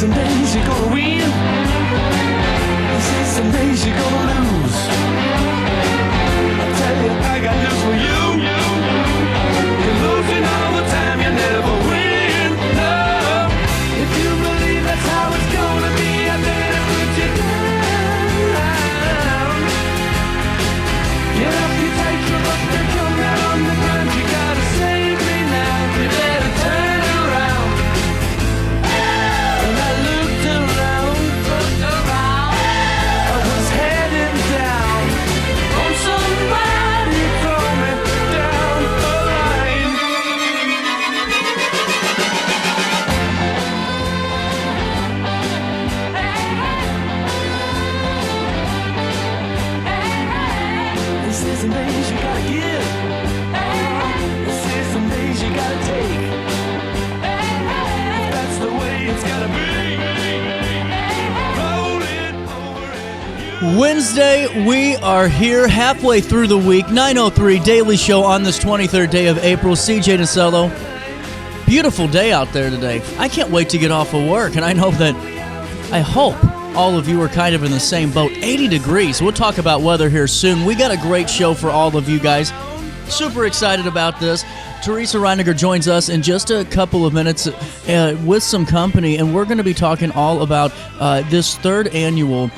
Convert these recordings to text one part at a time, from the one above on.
some days you're gonna win. They say some days you're gonna lose. I tell you, I got news for you. You're losing all the time, you never win. No, if you believe that's how it's gonna be, I better put you down. Get up, you take your up and come down on the ground. You gotta save me now. You better turn around. And I looked around. I was heading down on somebody throw me down the line. This is some days you gotta give. This is some days you gotta take. That's the way it's gotta be. Roll it over and you. Wednesday, we are here halfway through the week. 9:03 Daily Show on this 23rd day of April. CJ Nacello. Beautiful day out there today. I can't wait to get off of work, and I know that, I hope all of you are kind of in the same boat. 80 degrees. We'll talk about weather here soon. We got a great show for all of you guys. Super excited about this. At.Teresa Reiniger joins us in just a couple of minutes with some company, and we're going to be talking all about this third annual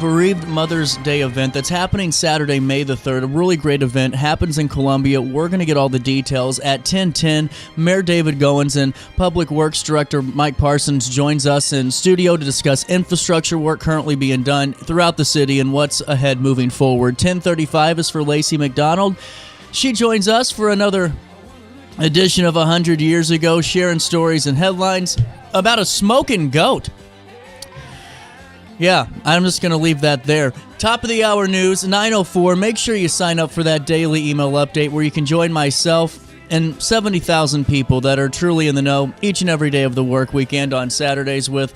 Bereaved Mothers Day event that's happening Saturday, May the 3rd. A really great event. Happens in Columbia. We're going to get all the details at 10:10. Mayor David Goins and Public Works Director Mike Parsons joins us in studio to discuss infrastructure work currently being done throughout the city and what's ahead moving forward. 10:35 is for At.Lacy McDonald. She joins us for another edition of 100 Years Ago, sharing stories and headlines about a smoking goat. Yeah, I'm just going to leave that there. Top of the hour news, 9:04. Make sure you sign up for that daily email update where you can join myself and 70,000 people that are truly in the know each and every day of the work weekend on Saturdays with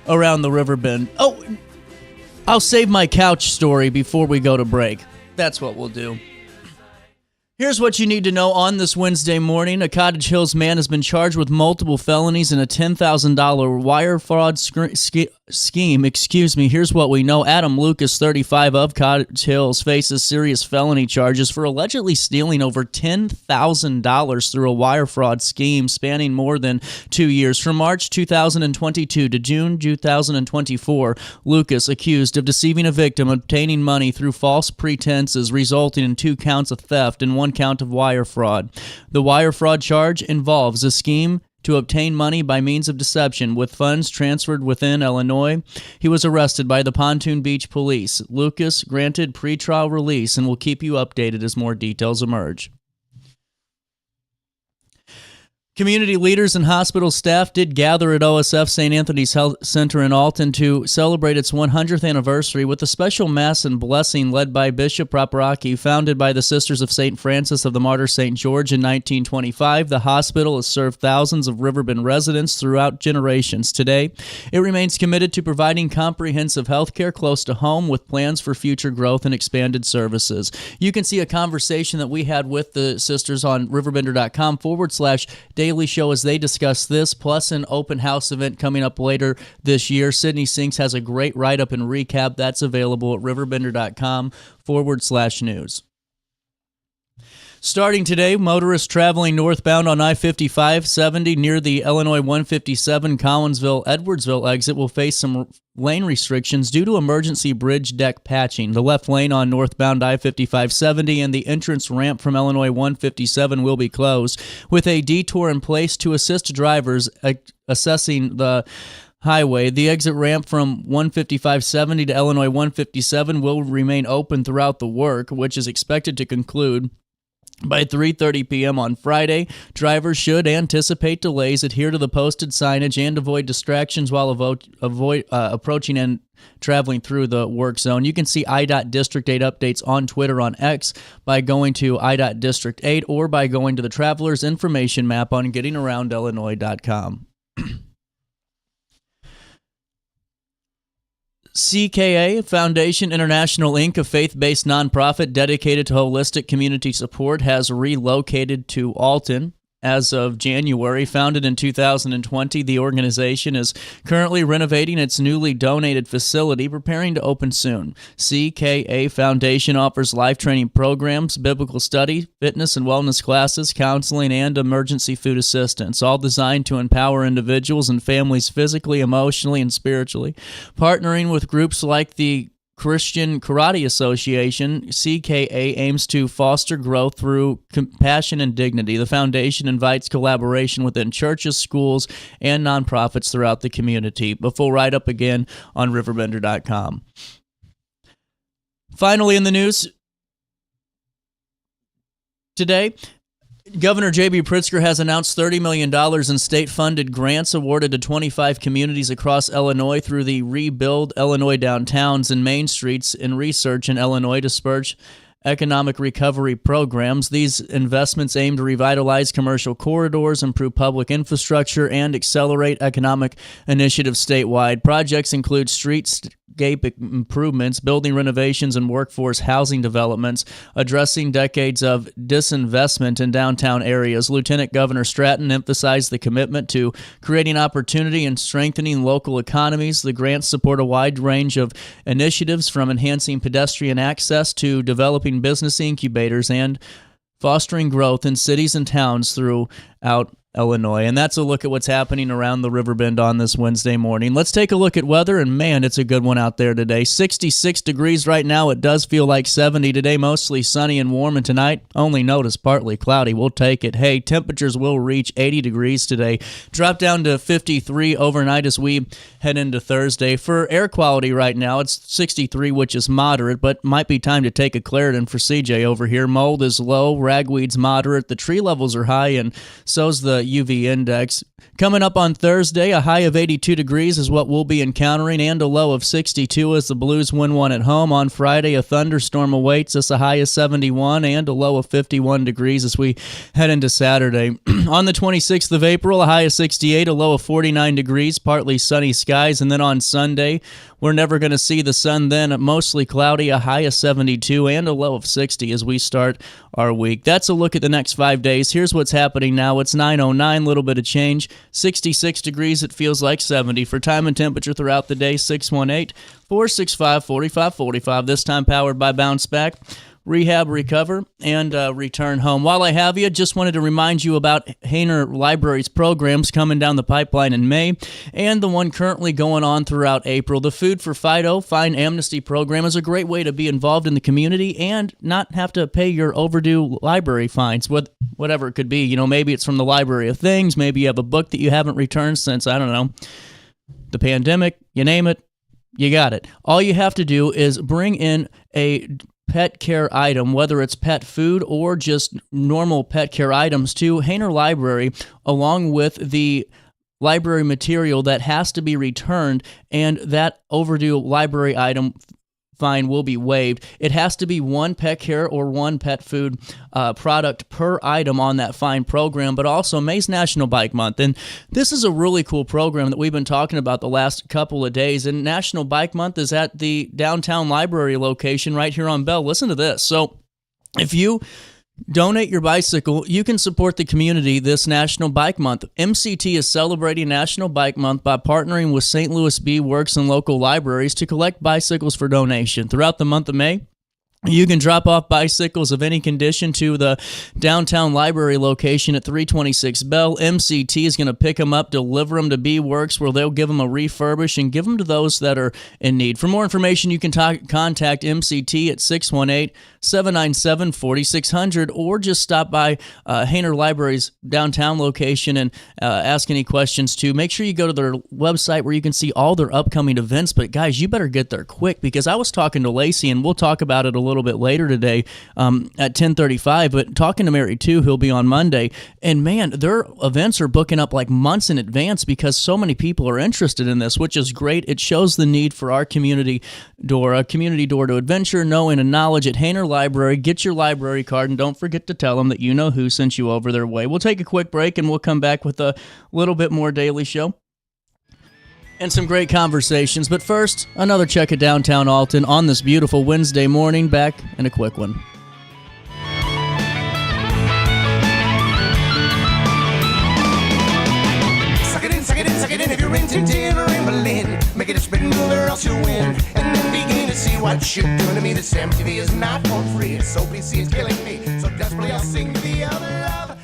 Around the Riverbend. Oh, I'll save my couch story before we go to break. That's what we'll do. Here's what you need to know on this Wednesday morning. A Cottage Hills man has been charged with multiple felonies and a $10,000 wire fraud scheme. Here's what we know. Adam Lucas, 35, of Cottage Hills, faces serious felony charges for allegedly stealing over $10,000 through a wire fraud scheme spanning more than 2 years. From March 2022 to June 2024, Lucas accused of deceiving a victim, obtaining money through false pretenses, resulting in 2 counts of theft and 1 count of wire fraud. The wire fraud charge involves a scheme to obtain money by means of deception with funds transferred within Illinois. He was arrested by the Pontoon Beach Police. Lucas granted pretrial release and will keep you updated as more details emerge. Community leaders and hospital staff did gather at OSF St. Anthony's Health Center in Alton to celebrate its 100th anniversary with a special mass and blessing led by Bishop Paparaki. Founded by the Sisters of St. Francis of the Martyr St. George in 1925, the hospital has served thousands of Riverbend residents throughout generations. Today, it remains committed to providing comprehensive health care close to home with plans for future growth and expanded services. You can see a conversation that we had with the sisters on RiverBender.com /daily show as they discuss this, plus an open house event coming up later this year. Sydney Sinks has a great write-up and recap that's available at RiverBender.com /news. Starting today, motorists traveling northbound on I-55-70 near the Illinois 157 Collinsville-Edwardsville exit will face some lane restrictions due to emergency bridge deck patching. The left lane on northbound I-55-70 and the entrance ramp from Illinois 157 will be closed, with a detour in place to assist drivers assessing the highway. The exit ramp from 155-70 to Illinois 157 will remain open throughout the work, which is expected to conclude by 3:30 p.m. on Friday. Drivers should anticipate delays, adhere to the posted signage, and avoid distractions while approaching and traveling through the work zone. You can see I.District 8 updates on Twitter on X by going to I.District 8 or by going to the Traveler's Information Map on gettingaroundillinois.com. CKA Foundation International Inc., a faith-based nonprofit dedicated to holistic community support, has relocated to Alton. as of January. Founded in 2020, the organization is currently renovating its newly donated facility, preparing to open soon. CKA Foundation offers life training programs, biblical study, fitness and wellness classes, counseling, and emergency food assistance, all designed to empower individuals and families physically, emotionally, and spiritually. Partnering with groups like the Christian Karate Association, CKA aims to foster growth through compassion and dignity. The foundation invites collaboration within churches, schools, and nonprofits throughout the community. A full write-up again on RiverBender.com. Finally in the news today, Governor J.B. Pritzker has announced $30 million in state-funded grants awarded to 25 communities across Illinois through the Rebuild Illinois Downtowns and Main Streets in research in Illinois to spur economic recovery programs. These investments aim to revitalize commercial corridors, improve public infrastructure, and accelerate economic initiatives statewide. Projects include streetscape improvements, building renovations, and workforce housing developments, addressing decades of disinvestment in downtown areas. Lieutenant Governor Stratton emphasized the commitment to creating opportunity and strengthening local economies. The grants support a wide range of initiatives, from enhancing pedestrian access to developing business incubators and fostering growth in cities and towns throughout Illinois. And that's a look at what's happening around the Riverbend on this Wednesday morning. Let's take a look at weather, and man, it's a good one out there today. 66 degrees right now. It does feel like 70 today, mostly sunny and warm, and tonight only notice partly cloudy. We'll take it. Hey, temperatures will reach 80 degrees today. Drop down to 53 overnight as we head into Thursday. For air quality right now, it's 63, which is moderate, but might be time to take a Claritin for CJ over here. Mold is low, ragweed's moderate, the tree levels are high, and so's the UV index. Coming up on Thursday, a high of 82 degrees is what we'll be encountering, and a low of 62 as the Blues win one at home. On Friday, a thunderstorm awaits us, a high of 71 and a low of 51 degrees as we head into Saturday. On the 26th of April, a high of 68, a low of 49 degrees, partly sunny skies, and then on Sunday, we're never going to see the sun then, mostly cloudy, a high of 72 and a low of 60 as we start our week. That's a look at the next 5 days. Here's what's happening now. It's 9:09, little bit of change. 66 degrees, it feels like 70. For time and temperature throughout the day, 618-465-4545. This time powered by Bounce Back. Rehab, recover, and return home. While I have you, just wanted to remind you about Hainer Library's programs coming down the pipeline in May, and the one currently going on throughout April. The Food for Fido Fine Amnesty program is a great way to be involved in the community and not have to pay your overdue library fines, whatever it could be. You know, maybe it's from the Library of Things, maybe you have a book that you haven't returned since, I don't know, the pandemic, you name it, you got it. All you have to do is bring in a pet care item, whether it's pet food or just normal pet care items, to Hainer Library, along with the library material that has to be returned, and that overdue library item fine will be waived. It has to be one pet care or one pet food product per item on that fine program, but also May's National Bike Month. And this is a really cool program that we've been talking about the last couple of days. And National Bike Month is at the downtown library location right here on Bell. Listen to this. So if you donate your bicycle, you can support the community this National Bike Month. MCT is celebrating National Bike Month by partnering with St. Louis Bee Works and local libraries to collect bicycles for donation. Throughout the month of May, you can drop off bicycles of any condition to the downtown library location at 326 Bell. MCT is going to pick them up, deliver them to Bee Works, where they'll give them a refurbish and give them to those that are in need. For more information, you can contact MCT at 618-797-4600, or just stop by Hainer Library's downtown location and ask any questions too. Make sure you go to their website where you can see all their upcoming events. But guys, you better get there quick, because I was talking to Lacey, and we'll talk about it a little bit later today at 10:35, but talking to Mary too, who'll be on Monday, and man, their events are booking up like months in advance because so many people are interested in this, which is great. It shows the need for our community door, a community door to adventure, knowing, and knowledge at Hainer Library. Get your library card, and don't forget to tell them that you know who sent you over their way. We'll take a quick break, and we'll come back with a little bit more Daily Show and some great conversations. But first, another check of downtown Alton on this beautiful Wednesday morning. Back in a quick one. it. And if you're renting tin or in Berlin, make it a spin move or else you'll win. And then begin to see what you're doing to me. This MTV is not for free. It's OPC is killing me. So desperately I'll sing the other love.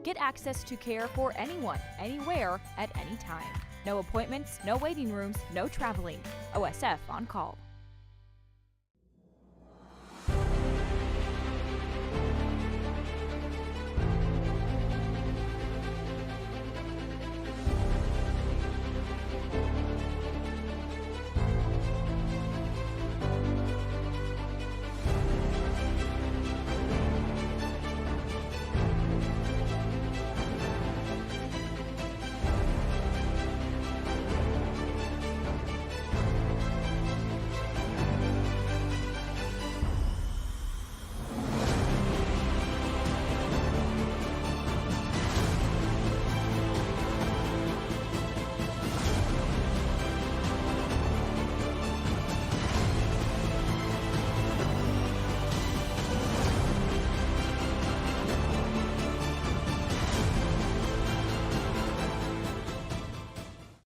Get access to care for anyone, anywhere, at any time. No appointments, no waiting rooms, no traveling. OSF on call.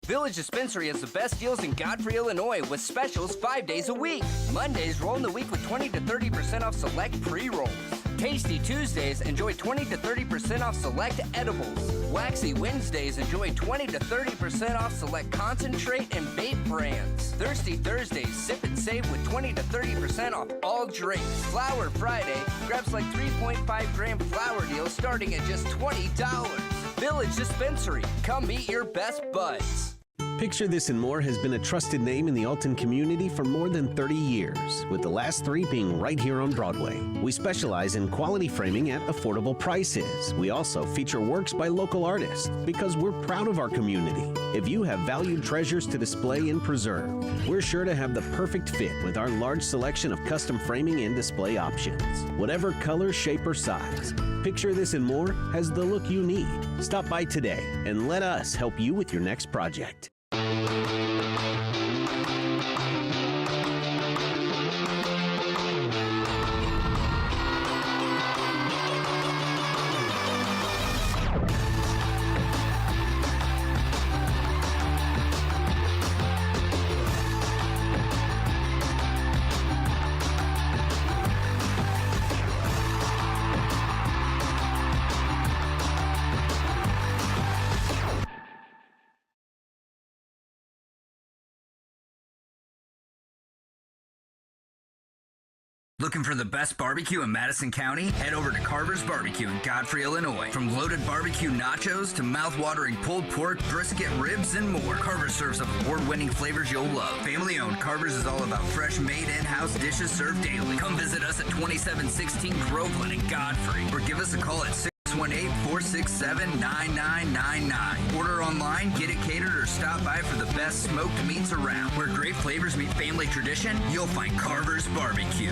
Village Dispensary has the best deals in Godfrey, Illinois, with specials 5 days a week. Mondays, roll in the week with 20 to 30% off select pre-rolls. Tasty Tuesdays, enjoy 20 to 30% off select edibles. Waxy Wednesdays, enjoy 20 to 30% off select concentrate and vape brands. Thirsty Thursdays, sip and save with 20 to 30% off all drinks. Flower Friday, grab select 3.5 gram flower deals starting at just $20. Village Dispensary, come meet your best buds. Picture This and More has been a trusted name in the Alton community for more than 30 years, with the last 3 being right here on Broadway. We specialize in quality framing at affordable prices. We also feature works by local artists because we're proud of our community. If you have valued treasures to display and preserve, we're sure to have the perfect fit with our large selection of custom framing and display options. Whatever color, shape, or size, Picture This and More has the look you need. Stop by today and let us help you with your next project. Looking for the best barbecue in Madison County? Head over to Carver's Barbecue in Godfrey, Illinois. From loaded barbecue nachos to mouth-watering pulled pork, brisket, ribs, and more, Carver's serves up award-winning flavors you'll love. Family-owned, Carver's is all about fresh, made in-house dishes served daily. Come visit us at 2716 Groveland in Godfrey, or give us a call at 618-467-9999. Order online, get it catered, or stop by for the best smoked meats around. Where great flavors meet family tradition, you'll find Carver's Barbecue.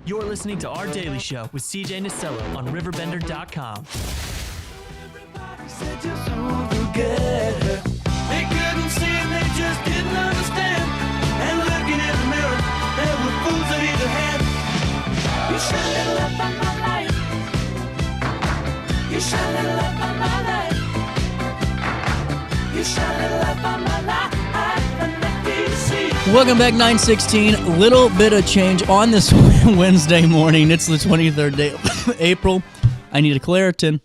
You're listening to Our Daily Show with CJ Nasello on RiverBender.com. Everybody said you're so good. They couldn't see it, they just didn't understand. And looking in the mirror, there were fools at either hand. You shine a little light on my life. You shine a little light on my life. You shine a little light on my life. Welcome back, 916. Little bit of change on this Wednesday morning. It's the 23rd day of April. I need a Claritin.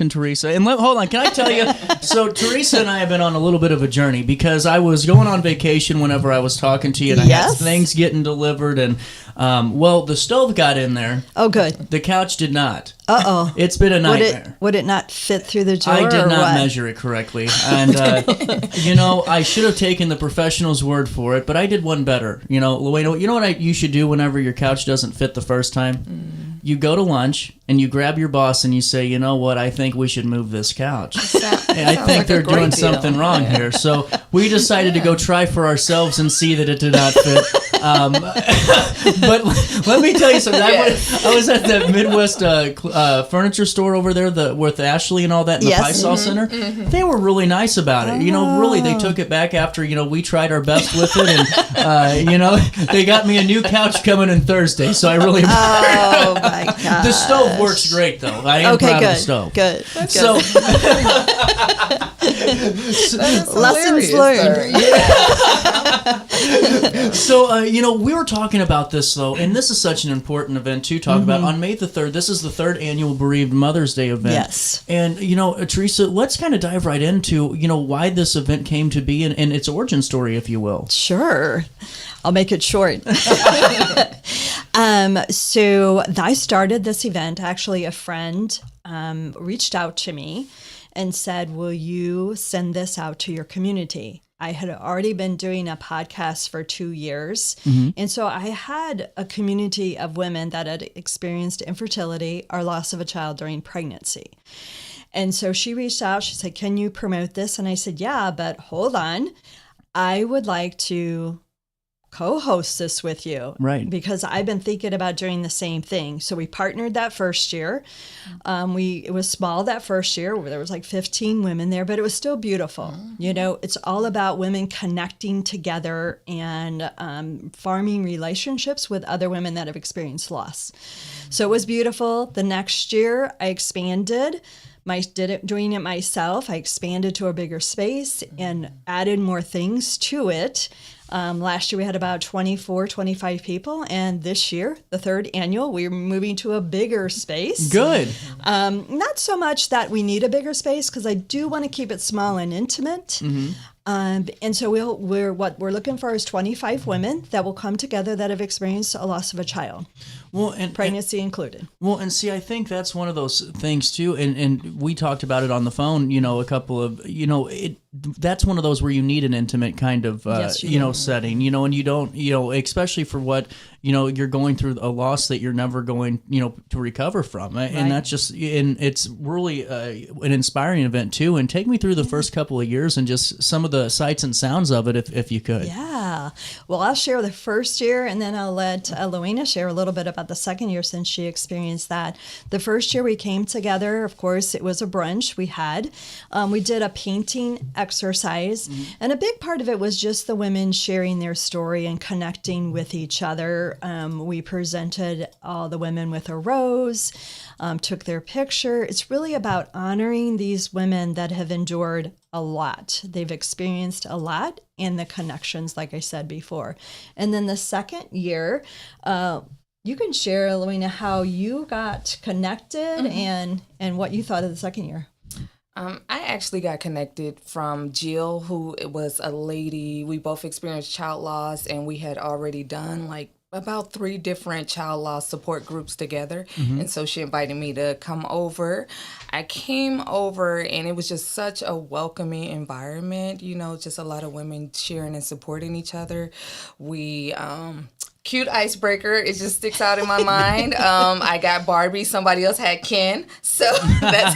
Teresa. And hold on, can I tell you? So Teresa and I have been on a little bit of a journey because I was going on vacation whenever I was talking to you, and I had things getting delivered, and the stove got in there. Oh, good. The couch did not. Uh-oh. It's been a nightmare. Would it not fit through the door? I did not measure it correctly, and I should have taken the professional's word for it, but I did one better. You know what you should do whenever your couch doesn't fit the first time? you go to lunch and you grab your boss and you say, you know what, I think we should move this couch. I think like they're a great doing deal. something wrong here. So we decided to go try for ourselves and see that it did not fit. But let me tell you something. I was at the Midwest furniture store over there with Ashley and all that in the Pie Center. They were really nice about it. Really, they took it back after, we tried our best with it. And, they got me a new couch coming in Thursday. So I really Oh, my God. The stove works great, though. I am proud of the stove. Good. So, Lessons learned. So, we were talking about this, though, and this is such an important event to talk about. On May the 3rd, this is the 3rd annual Bereaved Mothers Day event. Yes. And, Teresa, let's kind of dive right into, why this event came to be and its origin story, if you will. Sure. I'll make it short. So I started this event. Actually, a friend reached out to me and said, will you send this out to your community? I had already been doing a podcast for 2 years. And so I had a community of women that had experienced infertility or loss of a child during pregnancy. And so she reached out. She said, can you promote this? And I said, yeah, but hold on. I would like to co-host this with you. Right. Because I've been thinking about doing the same thing. So we partnered that first year. It was small that first year. There was like 15 women there, but it was still beautiful. It's all about women connecting together and forming relationships with other women that have experienced loss. So it was beautiful. The next year I expanded. Doing it myself. I expanded to a bigger space and added more things to it. Last year we had about 24, 25 people, and this year, the 3rd annual, we're moving to a bigger space. Good. Not so much that we need a bigger space, because I do want to keep it small and intimate. And so what we're looking for is 25 women that will come together that have experienced a loss of a child. Well, and pregnancy included. Well, and see, I think that's one of those things too, and we talked about it on the phone, a couple of, that's one of those where you need an intimate kind of, setting, and you don't, especially for what, you're going through a loss that you're never going, to recover from. Right. And that's just, and it's really an inspiring event too. And take me through the first couple of years and just some of the sights and sounds of it, if you could. Yeah. Well, I'll share the first year, and then I'll let Louina share a little bit about the second year since she experienced that. The first year we came together, of course, it was a brunch we had. We did a painting exercise, and a big part of it was just the women sharing their story and connecting with each other. We presented all the women with a rose, took their picture. It's really about honoring these women that have endured a lot. They've experienced a lot, and the connections, like I said before. And then the second year, you can share, Louina, how you got connected and what you thought of the second year. I actually got connected from Jill, who was a lady. We both experienced child loss, and we had already done about 3 different child loss support groups together. And so she invited me to come over. I came over, and it was just such a welcoming environment, just a lot of women cheering and supporting each other. We cute icebreaker. It just sticks out in my mind. I got Barbie. Somebody else had Ken. So that's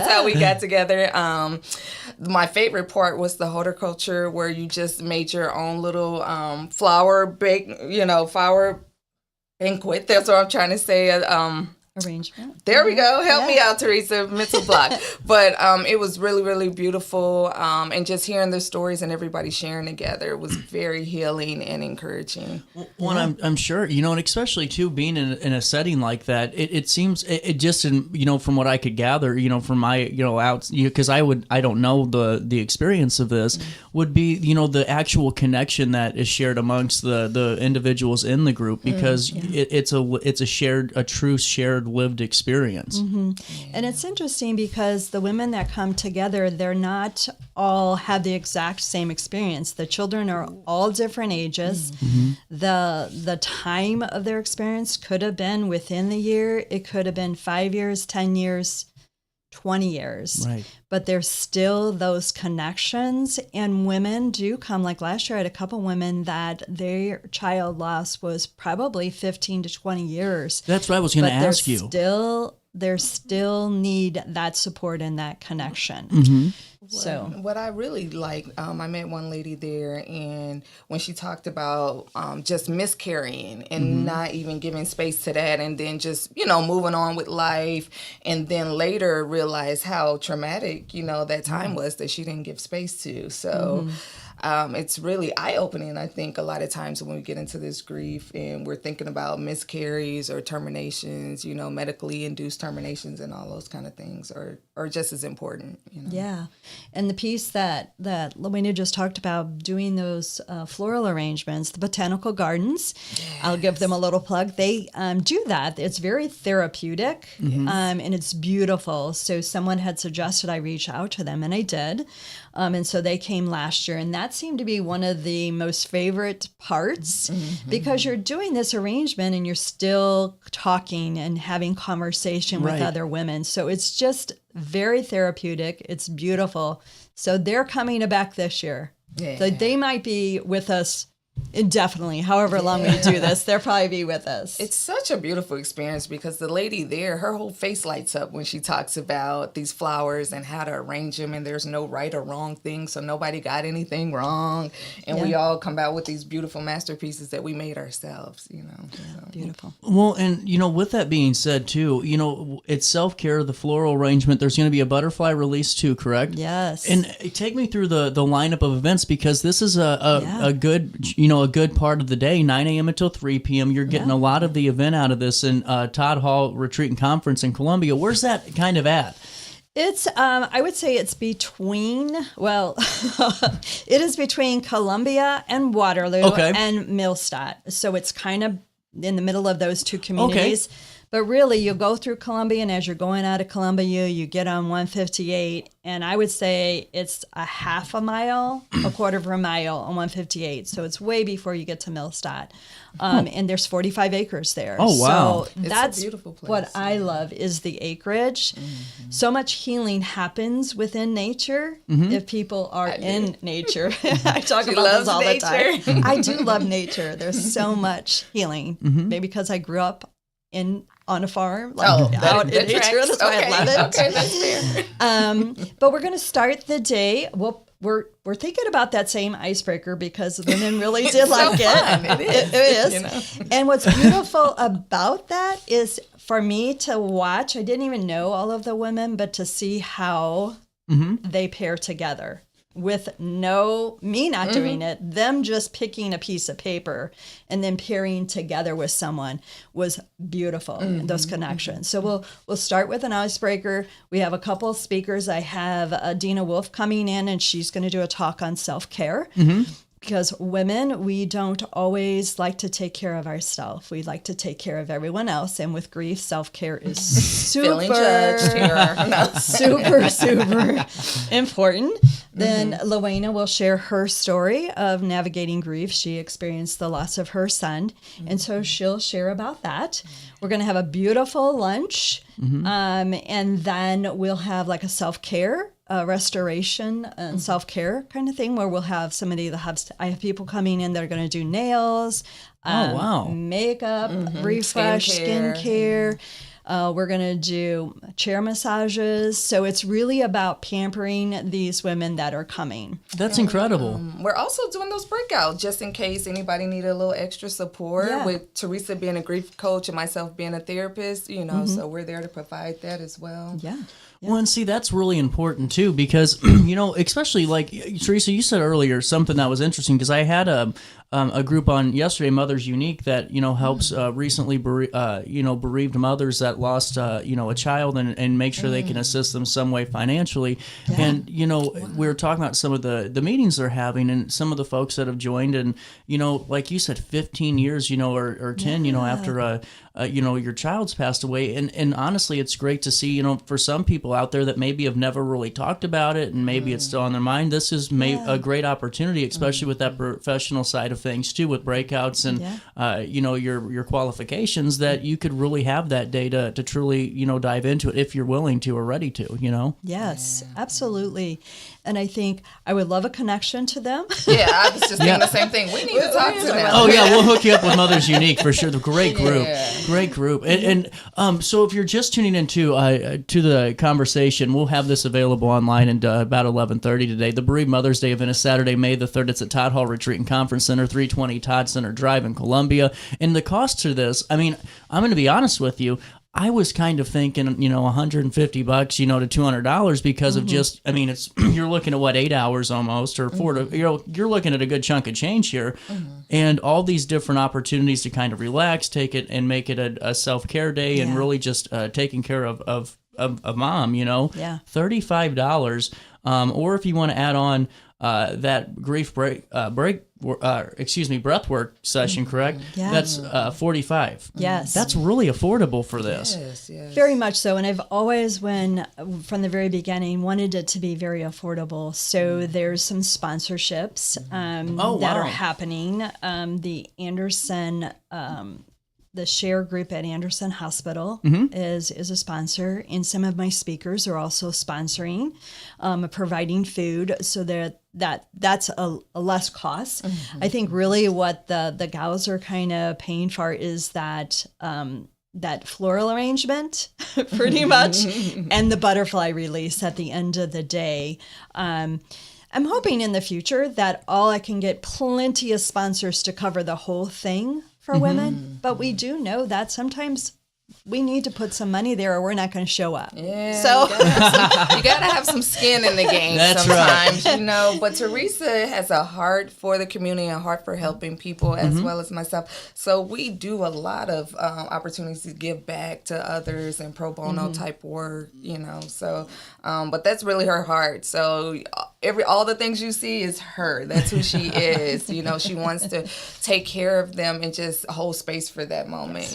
how we got together. My favorite part was the horticulture, where you just made your own little flower banquet. That's what I'm trying to say. Arrangement. There we go. Help me out, Teresa. Mental block. But it was really, really beautiful. And just hearing the stories and everybody sharing together was very healing and encouraging. Well, I'm sure, and especially too, being in a setting like that, it seems, it just, from what I could gather, from my, out, because I don't know the experience of this, would be, the actual connection that is shared amongst the individuals in the group, because it's a true shared lived experience. And it's interesting because the women that come together, they're not all have the exact same experience. The children are all different ages. The time of their experience could have been within the year. It could have been 5 years, 10 years, 20 years. Right. But there's still those connections, and women do come. Like last year, I had a couple women that their child loss was probably 15 to 20 years. That's what I was going to ask you. They still need that support and that connection. Mm-hmm. So what I really like, I met one lady there, and when she talked about just miscarrying and not even giving space to that, and then just, moving on with life, and then later realize how traumatic, that time was that she didn't give space to. So it's really eye-opening, I think, a lot of times when we get into this grief and we're thinking about miscarries or terminations, medically induced terminations and all those kind of things are just as important. Yeah. And the piece that Lowena just talked about, doing those floral arrangements, the botanical gardens, I'll give them a little plug. They do that. It's very therapeutic, and it's beautiful. So someone had suggested I reach out to them, and I did. And so they came last year, and that seemed to be one of the most favorite parts because you're doing this arrangement and you're still talking and having conversation with other women. So it's just very therapeutic. It's beautiful. So they're coming back this year. Yeah. So they might be with us indefinitely, however long we do this, they'll probably be with us. It's such a beautiful experience because the lady there, her whole face lights up when she talks about these flowers and how to arrange them, and there's no right or wrong thing, so nobody got anything wrong, and we all come out with these beautiful masterpieces that we made ourselves, So. Beautiful. Well, and with that being said too, it's self-care, the floral arrangement, there's going to be a butterfly release too, correct? Yes. And take me through the lineup of events, because this is a good, a good part of the day, 9 a.m. until 3 p.m. You're getting a lot of the event out of this in Toddhall Retreat Conference in Columbia. Where's that kind of at? It's, I would say it's between, it is between Columbia and Waterloo and Millstadt. So it's kind of in the middle of those two communities. Okay. But really, you go through Columbia, and as you're going out of Columbia, you get on 158, and I would say it's a half a mile, a quarter of a mile on 158. So it's way before you get to Millstadt. And there's 45 acres there. Oh, wow. So that's a beautiful place. What I love is the acreage. So much healing happens within nature if people are in nature. I talk about this all the time. I do love nature. There's so much healing. Maybe because I grew up on a farm, out in nature. That's why I love it. Okay, that's fair. But we're going to start the day. Well, we're thinking about that same icebreaker because women really did like it. It is. And what's beautiful about that is for me to watch. I didn't even know all of the women, but to see how they pair together. With me not doing it, them just picking a piece of paper and then pairing together with someone was beautiful, those connections. So we'll start with an icebreaker. We have a couple of speakers. I have Dina Wolf coming in, and she's going to do a talk on self-care. Because women, we don't always like to take care of ourselves. We like to take care of everyone else. And with grief, self-care is super important. Then Lowena will share her story of navigating grief. She experienced the loss of her son. And so she'll share about that. We're going to have a beautiful lunch. And then we'll have like a self-care restoration and self-care kind of thing where we'll have somebody that has, I have people coming in that are going to do nails, makeup, refresh, skincare. We're going to do chair massages. So it's really about pampering these women that are coming. That's incredible. We're also doing those breakouts just in case anybody needed a little extra support with Teresa being a grief coach and myself being a therapist, so we're there to provide that as well. Yeah. Well, and see, that's really important, too, because, especially like, Teresa, you said earlier something that was interesting, because I had a group on yesterday, Mothers Unique, that, helps recently, bereaved mothers that lost, a child and make sure they can assist them some way financially. Yeah. And, we were talking about some of the meetings they're having and some of the folks that have joined. And, like you said, 15 years, or 10, after your child's passed away. And honestly, it's great to see, for some people out there that maybe have never really talked about it and maybe it's still on their mind. This is a great opportunity, especially with that professional side of of things too with breakouts and your qualifications, that you could really have that data to truly dive into it if you're willing to or ready to. Yes, absolutely. And I think I would love a connection to them. Yeah, I was just thinking the same thing. We need to talk to them. Oh yeah, we'll hook you up with Mothers Unique for sure. The great group. And so if you're just tuning into to the conversation, we'll have this available online at about 11:30 today. The Bereaved Mothers Day event is Saturday, May the 3rd. It's at Toddhall Retreat Conference Center, 320 Todd Center Drive in Columbia. And the cost to this, I mean, I'm going to be honest with you, I was kind of thinking, $150 to $200 because of just, I mean, it's you're looking at 8 hours almost, or 4 to, you're looking at a good chunk of change here, and all these different opportunities to kind of relax, take it and make it a self-care day, and really just taking care of mom, $35, or if you want to add on that grief breathwork session, correct? Yeah. That's $45. Yes. That's really affordable for this. Yes. Very much so. And I've always, from the very beginning, wanted it to be very affordable. So there's some sponsorships that are happening. The Anderson, the Share Group at Anderson Hospital is a sponsor, and some of my speakers are also sponsoring, providing food, so that's a less cost. I think really what the gals are kind of paying for is that floral arrangement, pretty much, and the butterfly release at the end of the day. I'm hoping in the future that I can get plenty of sponsors to cover the whole thing for women, but we do know that sometimes we need to put some money there or we're not going to show up. Yeah, so you got to have some skin in the game. That's sometimes, right. But Teresa has a heart for the community, a heart for helping people as well as myself. So we do a lot of opportunities to give back to others and pro bono type work, So, but that's really her heart. So all the things you see is her. That's who she is. She wants to take care of them and just hold space for that moment.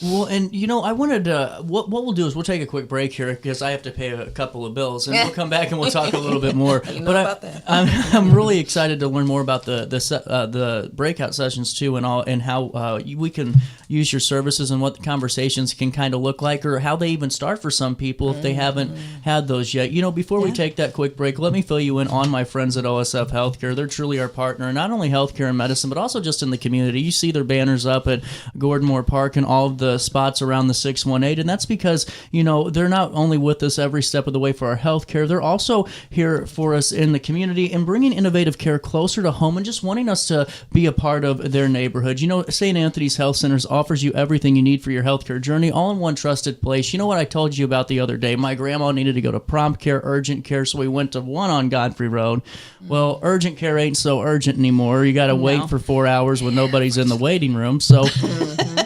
Well, and I wanted to. What we'll do is we'll take a quick break here because I have to pay a couple of bills, and we'll come back and we'll talk a little bit more. About that. I'm really excited to learn more about the breakout sessions too, and how we can use your services and what the conversations can kind of look like, or how they even start for some people if they haven't had those yet. Before we take that quick break, let me fill you in on my friends at OSF Healthcare. They're truly our partner, not only healthcare and medicine, but also just in the community. You see their banners up at Gordon Moore Park and all of the spots around the 618, and that's because they're not only with us every step of the way for our health care, they're also here for us in the community and bringing innovative care closer to home and just wanting us to be a part of their neighborhood. St. Anthony's Health Centers offers you everything you need for your healthcare journey, all in one trusted place. You know what I told you about the other day? My grandma needed to go to prompt care, urgent care, so we went to one on Godfrey Road. Well, urgent care ain't so urgent anymore. You got to wait for 4 hours when nobody's in the waiting room. So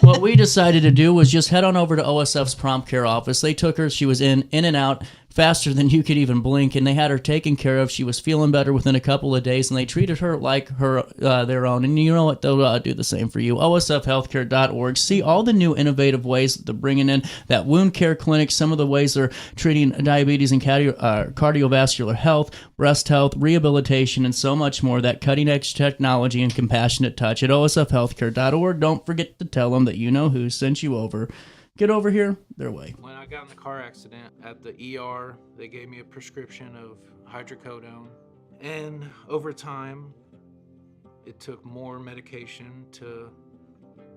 what we decided to do was just head on over to OSF's prompt care office. They took her. She was in and out faster than you could even blink, and they had her taken care of. She was feeling better within a couple of days, and they treated her like their own. And you know what? They'll do the same for you. OSFhealthcare.org. See all the new innovative ways that they're bringing in, that wound care clinic, some of the ways they're treating diabetes and cardiovascular health, breast health, rehabilitation, and so much more. That cutting-edge technology and compassionate touch at OSFhealthcare.org. Don't forget to tell them that you know who sent you over. Get over here their way. When I got in the car accident at the ER, they gave me a prescription of hydrocodone. And over time, it took more medication to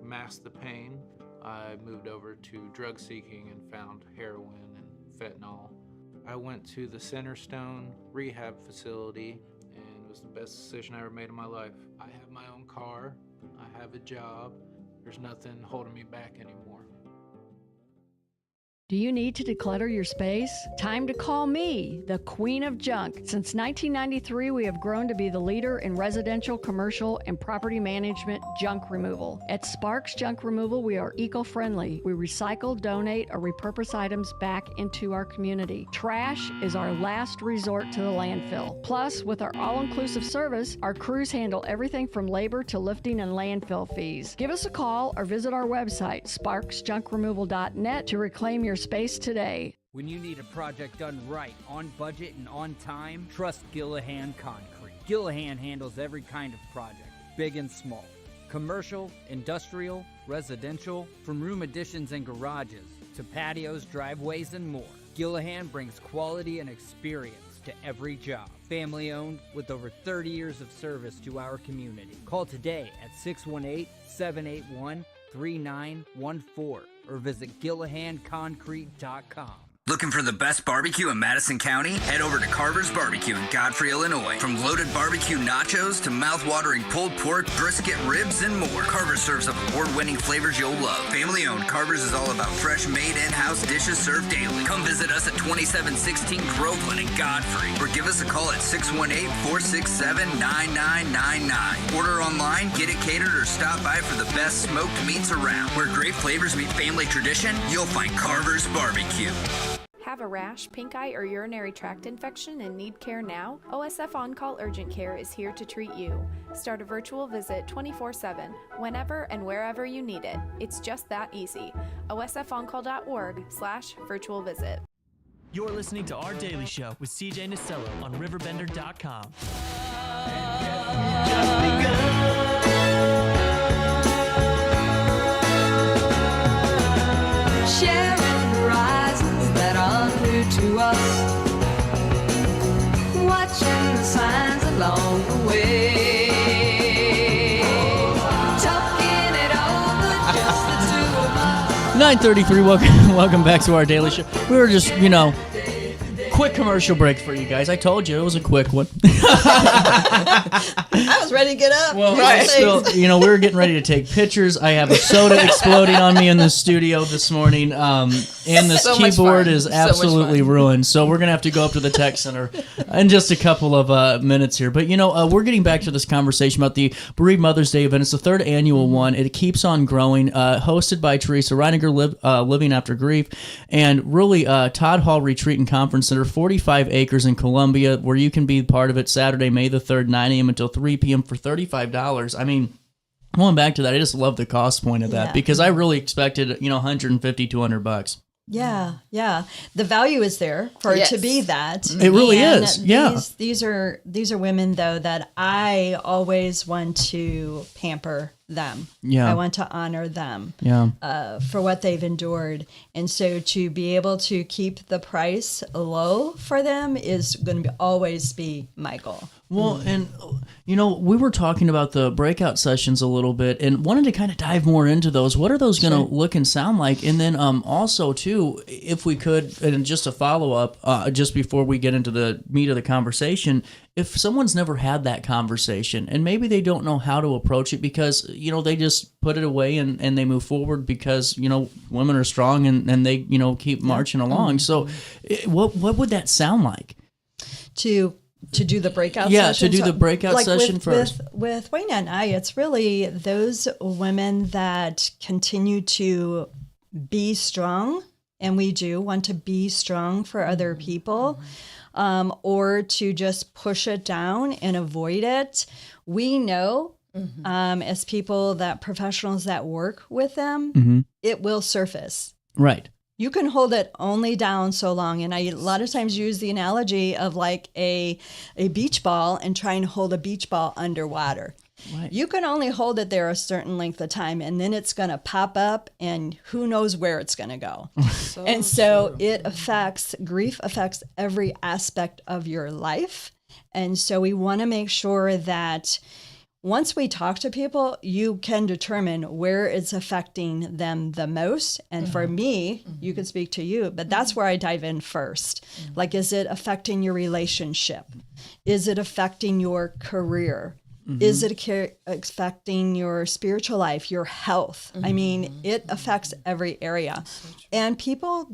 mask the pain. I moved over to drug seeking and found heroin and fentanyl. I went to the Centerstone rehab facility, and it was the best decision I ever made in my life. I have my own car. I have a job. There's nothing holding me back anymore. Do you need to declutter your space? Time to call me, the Queen of Junk. Since 1993, we have grown to be the leader in residential, commercial, and property management junk removal. At Sparks Junk Removal, we are eco-friendly. We recycle, donate, or repurpose items back into our community. Trash is our last resort to the landfill. Plus, with our all-inclusive service, our crews handle everything from labor to lifting and landfill fees. Give us a call or visit our website, sparksjunkremoval.net, to reclaim your space today. When you need a project done right, on budget and on time, trust Gillahan Concrete. Gillahan handles every kind of project. big and small. Commercial, industrial, residential, from room additions and garages to patios, driveways, and more. Gillahan brings quality and experience to every job. Family owned with over 30 years of service to our community. Call today at 618-781-3914 or visit GillahanConcrete.com. Looking for the best barbecue in Madison County? Head over to Carver's Barbecue in Godfrey, Illinois. From loaded barbecue nachos to mouth-watering pulled pork, brisket, ribs, and more, Carver's serves up award-winning flavors you'll love. Family-owned, Carver's is all about fresh, made in-house dishes served daily. Come visit us at 2716 Groveland in Godfrey, or give us a call at 618-467-9999. Order online, get it catered, or stop by for the best smoked meats around. Where great flavors meet family tradition, you'll find Carver's Barbecue. Have a rash, pink eye, or urinary tract infection and need care now? OSF On Call Urgent Care is here to treat you. Start a virtual visit 24/7, whenever and wherever you need it. It's just that easy. OSFOnCall.org/virtual visit. You're listening to Our Daily Show with CJ Nasello on RiverBender.com. Sharing horizons that are new to us, watching the signs along the way, talking it over, just the two of us. 9:33. Welcome back to Our Daily Show. We were just, quick commercial break for you guys. I told you it was a quick one. I was ready to get up. Well, we were getting ready to take pictures. I have a soda exploding on me in the studio this morning, and this keyboard is absolutely ruined. So we're gonna have to go up to the tech center in just a couple of minutes here. But we're getting back to this conversation about the Bereaved Mothers Day event. It's the third annual one. It keeps on growing. Hosted by At.Teresa Reiniger, Living After Grief, and really Toddhall Retreat and Conference Center, 45 acres in Columbia, where you can be part of it Saturday, May the 3rd, 9 a.m. until 3 p.m. for $35. I mean, going back to that, I just love the cost point of that because I really expected, $150, $200. Yeah. The value is there for it to be that. It really is. Yeah. These are women though that I always want to pamper them. Yeah. I want to honor them. Yeah. For what they've endured. And so to be able to keep the price low for them is going to always be my goal. Well, and, we were talking about the breakout sessions a little bit and wanted to kind of dive more into those. What are those going to look and sound like? And then also, too, if we could, and just a follow-up, just before we get into the meat of the conversation, if someone's never had that conversation and maybe they don't know how to approach it because, they just put it away and they move forward because, women are strong and they, keep marching along. So what would that sound like? To do the breakout session? Yeah, to do the breakout session first. With Wayne and I, it's really those women that continue to be strong, and we do want to be strong for other people, or to just push it down and avoid it. We know, as professionals that work with them, it will surface. Right. You can hold it only down so long. And I a lot of times use the analogy of like a beach ball and trying to hold a beach ball underwater. Right. You can only hold it there a certain length of time, and then it's going to pop up, and who knows where it's going to go. So grief affects every aspect of your life. And so we want to make sure that once we talk to people, you can determine where it's affecting them the most. And for me, you could speak to you, but that's where I dive in first. Like, is it affecting your relationship? Is it affecting your career? Is it affecting your spiritual life, your health? I mean, it affects every area. And people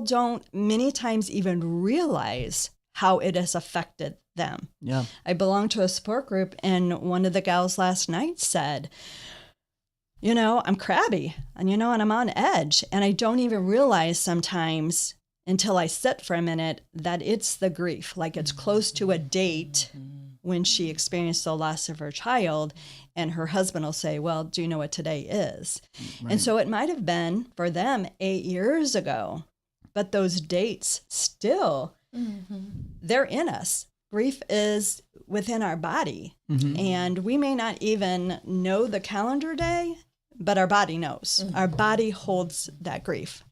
don't many times even realize how it has affected them. Yeah. I belong to a support group, and one of the gals last night said, I'm crabby and I'm on edge, and I don't even realize sometimes until I sit for a minute that it's the grief. Like, it's close to a date when she experienced the loss of her child, and her husband will say, well, do you know what today is? Right. And so it might have been for them 8 years ago, but those dates still, they're in us. grief is within our body. And we may not even know the calendar day, but our body knows. Our body holds that grief.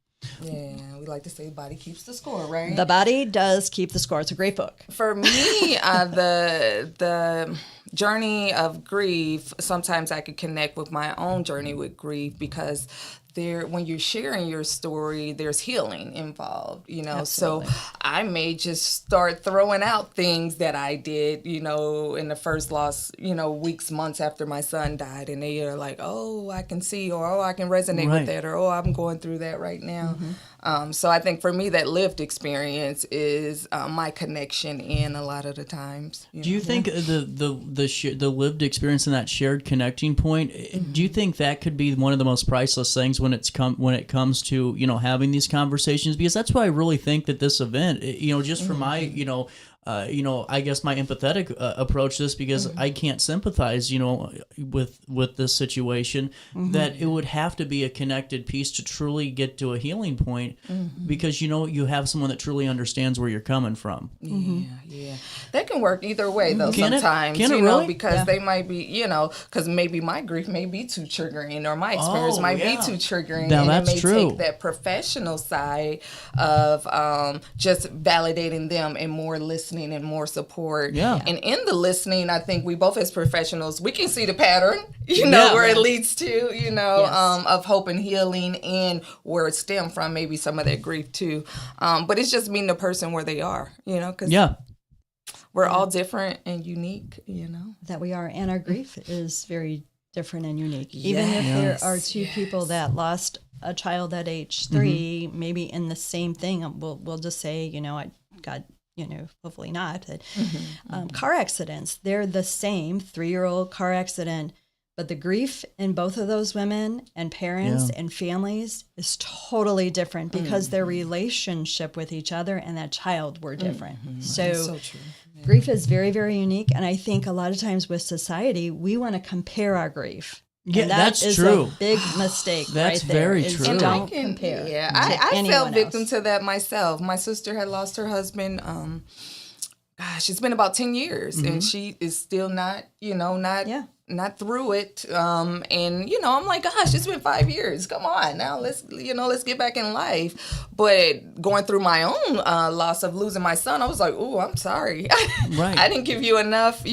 Yeah, we like to say body keeps the score, right? The body does keep the score. It's a great book. For me, the journey of grief, sometimes I could connect with my own journey with grief because when you're sharing your story, there's healing involved, Absolutely. So I may just start throwing out things that I did, in the first loss, weeks, months after my son died, and they are like, oh, I can see, or oh, I can resonate with that, or oh, I'm going through that right now. So I think for me, that lived experience is my connection in a lot of the times. Do you think the lived experience and that shared connecting point? Do you think that could be one of the most priceless things when it comes to having these conversations? Because that's why I really think that this event, just for my I guess my empathetic approach to this, because I can't sympathize, with this situation, that it would have to be a connected piece to truly get to a healing point, because, you have someone that truly understands where you're coming from. Yeah. That can work either way, though, sometimes, Can it really? Because they might be, because maybe my grief may be too triggering, or my experience might be too triggering. Now, and that's it may true. take that professional side of just validating them and more listening and more support. Yeah. And in the listening, I think we both as professionals, we can see the pattern, where it leads to, of hope and healing, and where it stemmed from, maybe some of that grief too. But it's just meeting the person where they are, because we're all different and unique, That we are. And our grief is very different and unique. Even if there are two people that lost a child at age 3, maybe in the same thing, we'll just say, I got, hopefully not, but car accidents, they're the same 3-year-old car accident, but the grief in both of those women and parents and families is totally different because their relationship with each other and that child were different. So true. Grief is very, very unique. And I think a lot of times with society, we want to compare our grief. Yeah, and that's is true. A big mistake. That's right there, very is true. Don't compare. Yeah, to I anyone fell victim else. to that myself. My sister had lost her husband. It's been about 10 years, and she is still not through it. And I'm like, gosh, it's been 5 years. Come on, now let's get back in life. But going through my own loss of losing my son, I was like, oh, I'm sorry. Right. I didn't give you enough,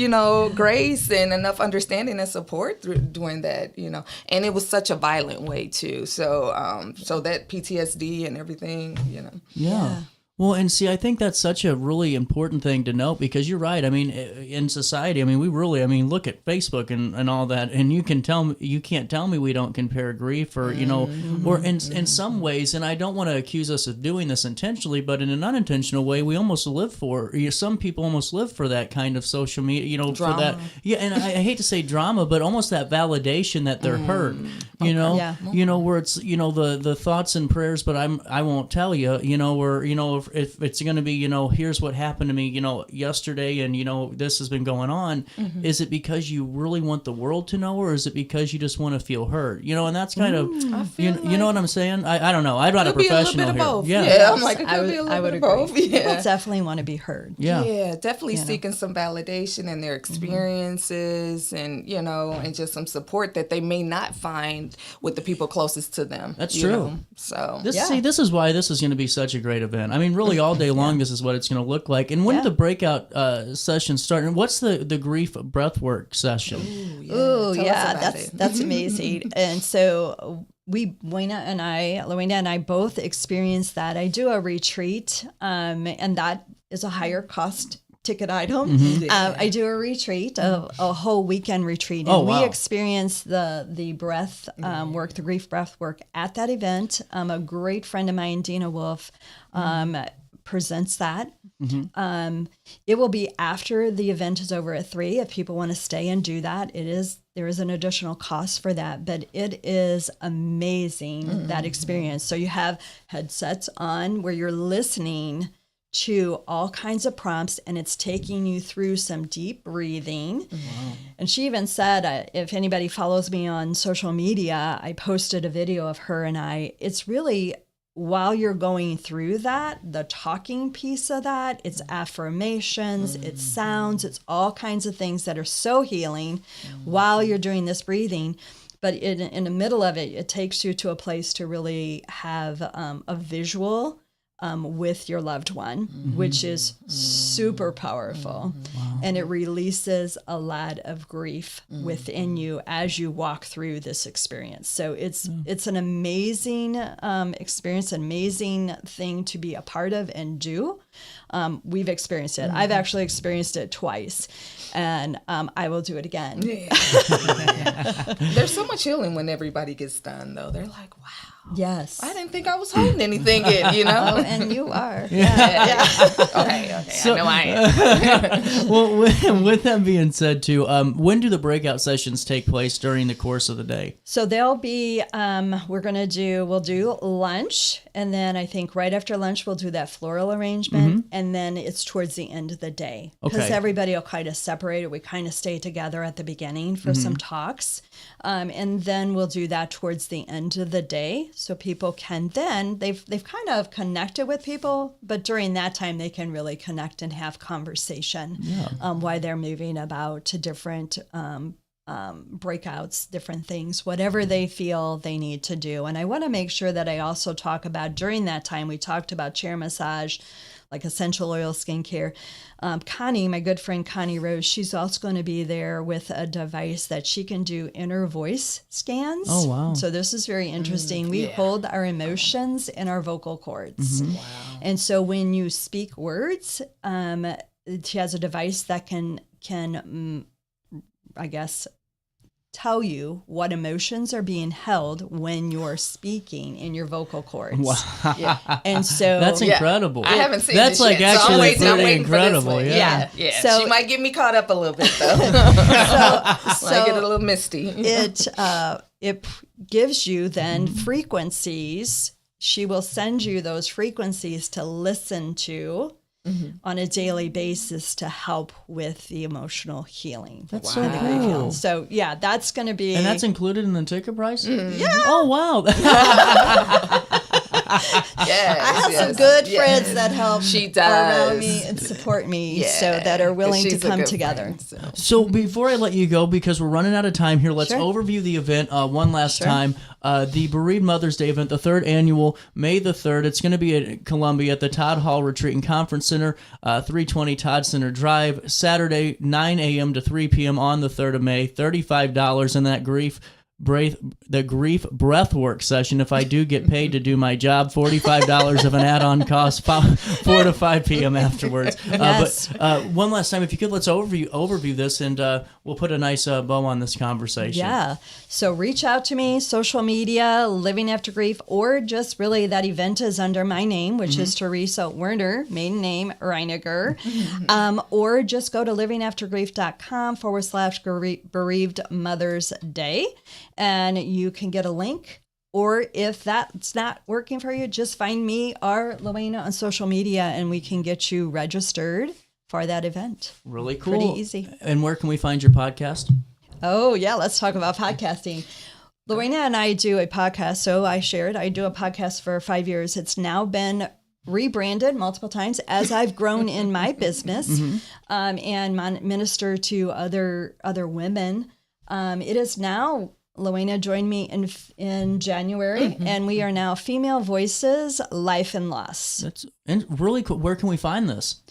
grace and enough understanding and support through doing that, And it was such a violent way too. So, so that PTSD and everything, Yeah. Well, and see, I think that's such a really important thing to note, because you're right. I mean, in society, we really, look at Facebook and all that, and you can't tell me we don't compare grief, or, or in some ways, and I don't want to accuse us of doing this intentionally, but in an unintentional way, we almost live for, some people almost live for that kind of social media, drama. For that. Yeah, and I hate to say drama, but almost that validation that they're heard, where it's, the thoughts and prayers, but I won't tell you, where, if it's going to be, here's what happened to me, yesterday, and, this has been going on, is it because you really want the world to know, or is it because you just want to feel heard? And that's kind of, you know what I'm saying? I don't know. I'm not a professional here. Both. Yeah. I'm like, it could be a little bit of agree. both. Yeah. People definitely want to be heard. Yeah. Definitely seeking some validation in their experiences, and, and just some support that they may not find with the people closest to them. That's true. So, this is why this is going to be such a great event. Really, all day long, this is what it's going to look like. And when did the breakout sessions start? And what's the grief breathwork session? That's amazing. And so Luena and I both experienced that. I do a retreat, and that is a higher cost ticket item. I do a retreat, a whole weekend retreat, and we experience the breath work, the grief breath work at that event. A great friend of mine, Dina Wolf, presents that. It will be after the event is over at 3. If people want to stay and do that, there is an additional cost for that, but it is amazing, that experience. So you have headsets on where you're listening to all kinds of prompts, and it's taking you through some deep breathing. Wow. And she even said, if anybody follows me on social media, I posted a video of her and I. It's really while you're going through that, the talking piece of that, it's affirmations, it's sounds, it's all kinds of things that are so healing while you're doing this breathing. But in the middle of it, it takes you to a place to really have a visual with your loved one, which is super powerful. Wow. And it releases a lot of grief within you as you walk through this experience. So it's an amazing experience, an amazing thing to be a part of and do. We've experienced it. I've actually experienced it twice, and I will do it again. There's so much healing when everybody gets done, though. They're like, wow. Yes. I didn't think I was holding anything in, you know? Oh, and you are. Yeah. Okay. So, I know I am. Well, with that being said, too, when do the breakout sessions take place during the course of the day? So they'll be, we'll do lunch, and then I think right after lunch we'll do that floral arrangement, and then it's towards the end of the day. Because everybody will kind of separate it. We kind of stay together at the beginning for some talks, and then we'll do that towards the end of the day. So people can then, they've kind of connected with people, but during that time they can really connect and have conversation while they're moving about to different breakouts, different things, whatever they feel they need to do. And I want to make sure that I also talk about, during that time, we talked about chair massage, like essential oil skincare. Connie, my good friend Connie Rose, she's also going to be there with a device that she can do inner voice scans. Oh, wow. So this is very interesting. We hold our emotions in our vocal cords. Wow. And so when you speak words, she has a device that can I guess, tell you what emotions are being held when you're speaking in your vocal cords. Wow. Yeah. And so that's incredible. I haven't seen that's this like yet, actually so pretty incredible. Yeah. So she might get me caught up a little bit though. so I get a little misty. It gives you then frequencies. She will send you those frequencies to listen to on a daily basis to help with the emotional healing. That's so cool. So yeah, that's going to be... And that's included in the ticket price? Yeah. Oh, wow. I have some good friends that help around me and support me, so that are willing to come together. Friend, so before I let you go, because we're running out of time here, let's overview the event one last time. The Bereaved Mothers Day event, the third annual, May the 3rd. It's going to be at Columbia at the Toddhall Retreat Conference Center, 320 Todd Center Drive, Saturday, 9 a.m. to 3 p.m. on the 3rd of May, $35 in that grief breathwork session. If I do get paid to do my job, $45 of an add-on cost, 4 to 5 p.m. afterwards. Yes. But one last time, if you could, let's overview this, and we'll put a nice bow on this conversation. Yeah. So reach out to me, social media, Living After Grief, or just really that event is under my name, which is Teresa Werner, maiden name Reiniger, or just go to livingaftergrief.com/Bereaved Mothers Day. And you can get a link, or if that's not working for you, just find me or Luana on social media, and we can get you registered for that event. Really cool. Pretty easy. And where can we find your podcast? Oh, yeah, let's talk about podcasting. Luana and I do a podcast, so I shared. I do a podcast for 5 years. It's now been rebranded multiple times as I've grown in my business and minister to other women. It is now... Luana joined me in January, and we are now Female Voices, Life and Loss. That's really cool. Where can we find this?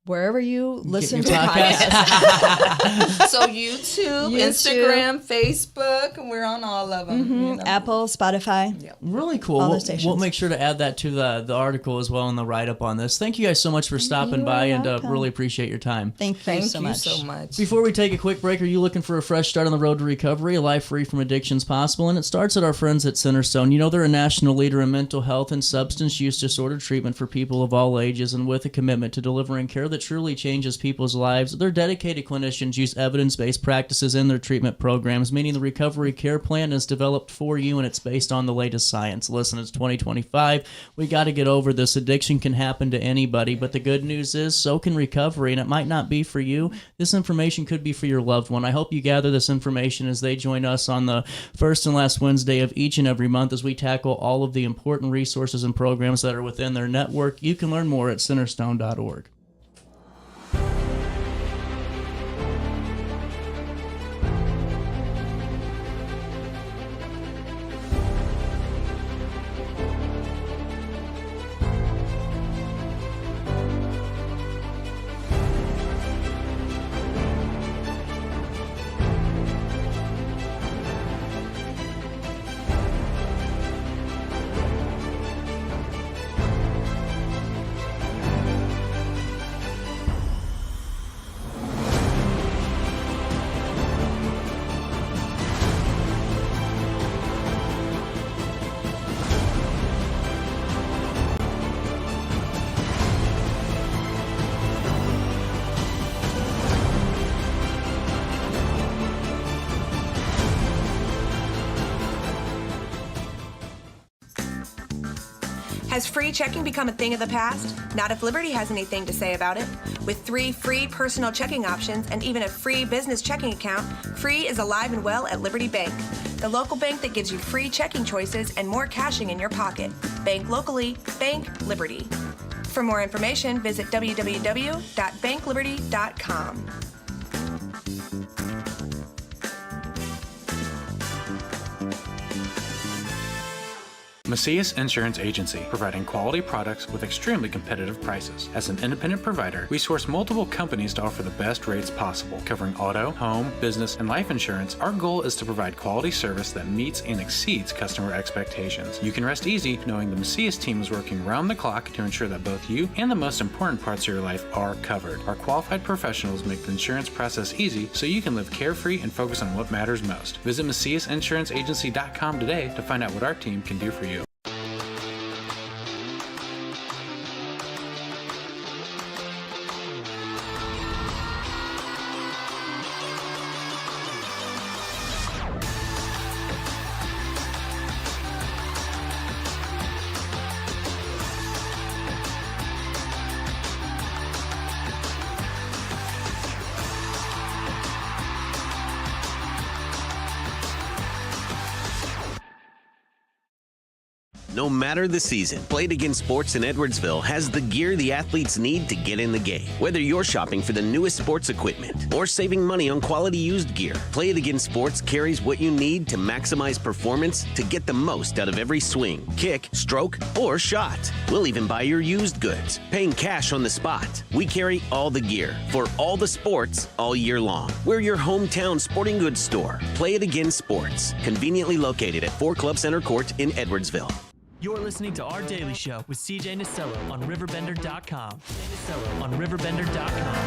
Wherever you listen to podcasts. So YouTube, Instagram, Facebook, and we're on all of them. You know? Apple, Spotify. Yep. Really cool. We'll make sure to add that to the article as well in the write-up on this. Thank you guys so much for stopping by, and really appreciate your time. Thank you so much. Before we take a quick break, are you looking for a fresh start on the road to recovery? A life free from addictions possible? And it starts at our friends at Centerstone. You know, they're a national leader in mental health and substance use disorder treatment for people of all ages, and with a commitment to delivering care that truly changes people's lives. Their dedicated clinicians use evidence-based practices in their treatment programs, meaning the recovery care plan is developed for you and it's based on the latest science. Listen, it's 2025. We got to get over this. Addiction can happen to anybody, but the good news is so can recovery, and it might not be for you. This information could be for your loved one. I hope you gather this information as they join us on the first and last Wednesday of each and every month as we tackle all of the important resources and programs that are within their network. You can learn more at centerstone.org. Has free checking become a thing of the past? Not if Liberty has anything to say about it. With 3 free personal checking options and even a free business checking account, free is alive and well at Liberty Bank, the local bank that gives you free checking choices and more cashing in your pocket. Bank locally, bank Liberty. For more information, visit www.bankliberty.com. Macias Insurance Agency, providing quality products with extremely competitive prices. As an independent provider, we source multiple companies to offer the best rates possible. Covering auto, home, business, and life insurance, our goal is to provide quality service that meets and exceeds customer expectations. You can rest easy knowing the Macias team is working round the clock to ensure that both you and the most important parts of your life are covered. Our qualified professionals make the insurance process easy so you can live carefree and focus on what matters most. Visit MaciasInsuranceAgency.com today to find out what our team can do for you. No matter the season, Play It Again Sports in Edwardsville has the gear the athletes need to get in the game. Whether you're shopping for the newest sports equipment or saving money on quality used gear, Play It Again Sports carries what you need to maximize performance to get the most out of every swing, kick, stroke, or shot. We'll even buy your used goods, paying cash on the spot. We carry all the gear for all the sports all year long. We're your hometown sporting goods store. Play It Again Sports, conveniently located at 4 Club Center Court in Edwardsville. You're listening to Our Daily Show with CJ Nasello on RiverBender.com. Nasello on RiverBender.com.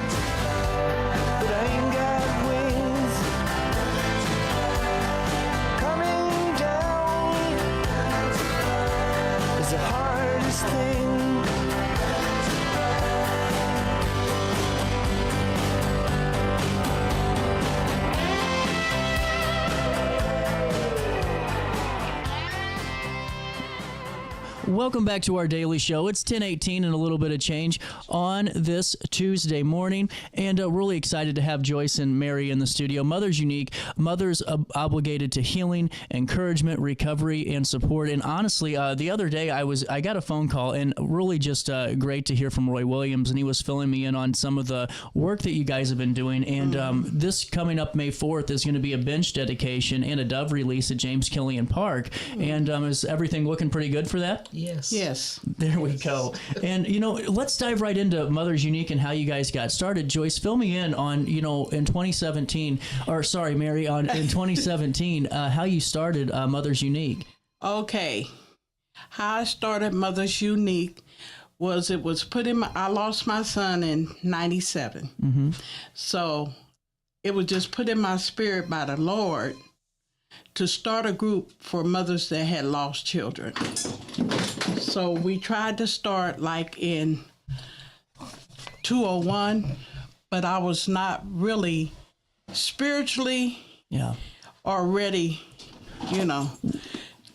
But I ain't got wings coming down is the hardest thing. Welcome back to Our Daily Show. It's 10:18 and a little bit of change on this Tuesday morning, and really excited to have Joyce and Mary in the studio. Mother's Unique, mothers obligated to healing, encouragement, recovery, and support. And honestly, the other day I got a phone call, and really just great to hear from Roy Williams, and he was filling me in on some of the work that you guys have been doing. And this coming up May 4th is going to be a bench dedication and a dove release at James Killian Park. And is everything looking pretty good for that? Yes. Yes. There we go. And, let's dive right into Mother's Unique and how you guys got started. Joyce, fill me in on, in 2017, or sorry, Mary, in 2017, how you started Mother's Unique. Okay. How I started Mother's Unique was I lost my son in 97. Mm-hmm. So it was just put in my spirit by the Lord to start a group for mothers that had lost children. So we tried to start like in 201, but I was not really spiritually or ready,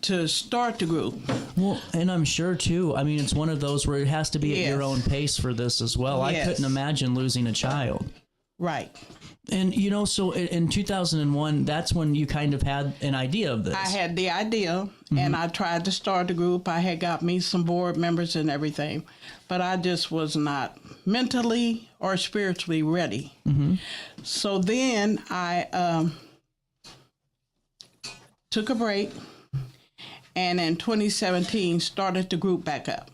to start the group. Well, and I'm sure too, I mean, it's one of those where it has to be at your own pace for this as well. I couldn't imagine losing a child. Right. And, so in 2001, that's when you kind of had an idea of this. I had the idea, and I tried to start the group. I had got me some board members and everything, but I just was not mentally or spiritually ready. So then I took a break, and in 2017 started the group back up.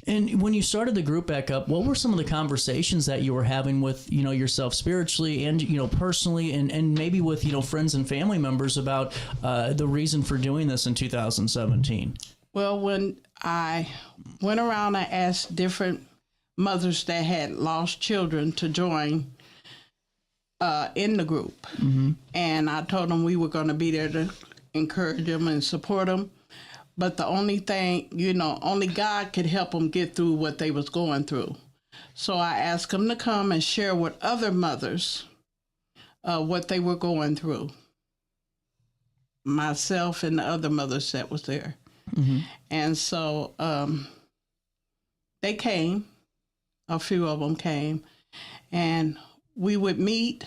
And when you started the group back up, what were some of the conversations that you were having with, yourself spiritually and, personally and maybe with, friends and family members about the reason for doing this in 2017? Well, when I went around and asked different mothers that had lost children to join in the group, and I told them we were going to be there to encourage them and support them. But the only thing, only God could help them get through what they was going through. So I asked them to come and share with other mothers what they were going through. Myself and the other mothers that was there. And so they came, a few of them came, and we would meet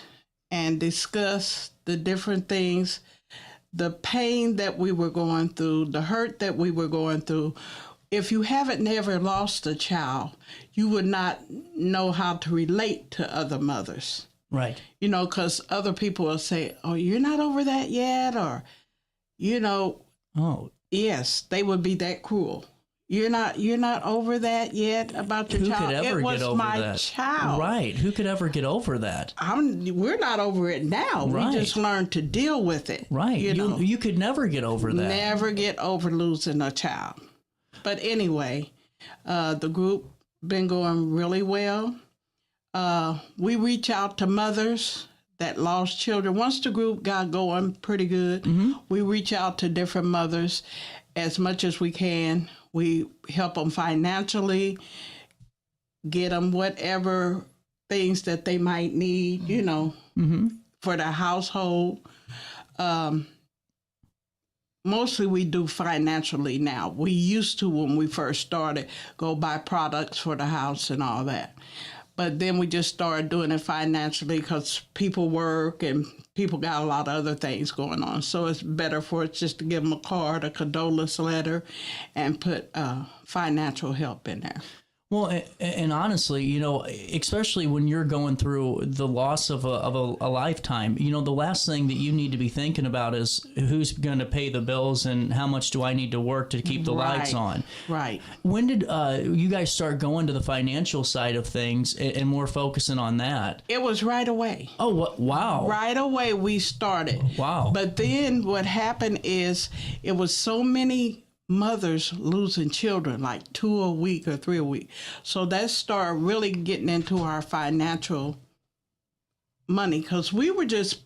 and discuss the different things, the pain that we were going through, the hurt that we were going through. If you haven't never lost a child, you would not know how to relate to other mothers. Right. Because other people will say, oh, you're not over that yet, or, oh, yes, they would be that cruel. You're not over that yet about your child. Who could ever get over that? It was my child. Right. Who could ever get over that? We're not over it now. Right. We just learned to deal with it. Right. You could never get over that. Never get over losing a child. But anyway, the group been going really well. We reach out to mothers that lost children. Once the group got going pretty good, we reach out to different mothers as much as we can. We help them financially, get them whatever things that they might need, for their household. Mostly we do financially now. We used to, when we first started, go buy products for the house and all that. But then we just started doing it financially because people work and people got a lot of other things going on. So it's better for us just to give them a card, a condolence letter, and put financial help in there. Well, and honestly, especially when you're going through the loss of a lifetime, the last thing that you need to be thinking about is who's going to pay the bills and how much do I need to work to keep the lights on. Right. When did you guys start going to the financial side of things and more focusing on that? It was right away. Oh, wow. Right away we started. Wow. But then what happened is it was so many mothers losing children, like 2 a week or 3 a week. So that started really getting into our financial money because we were just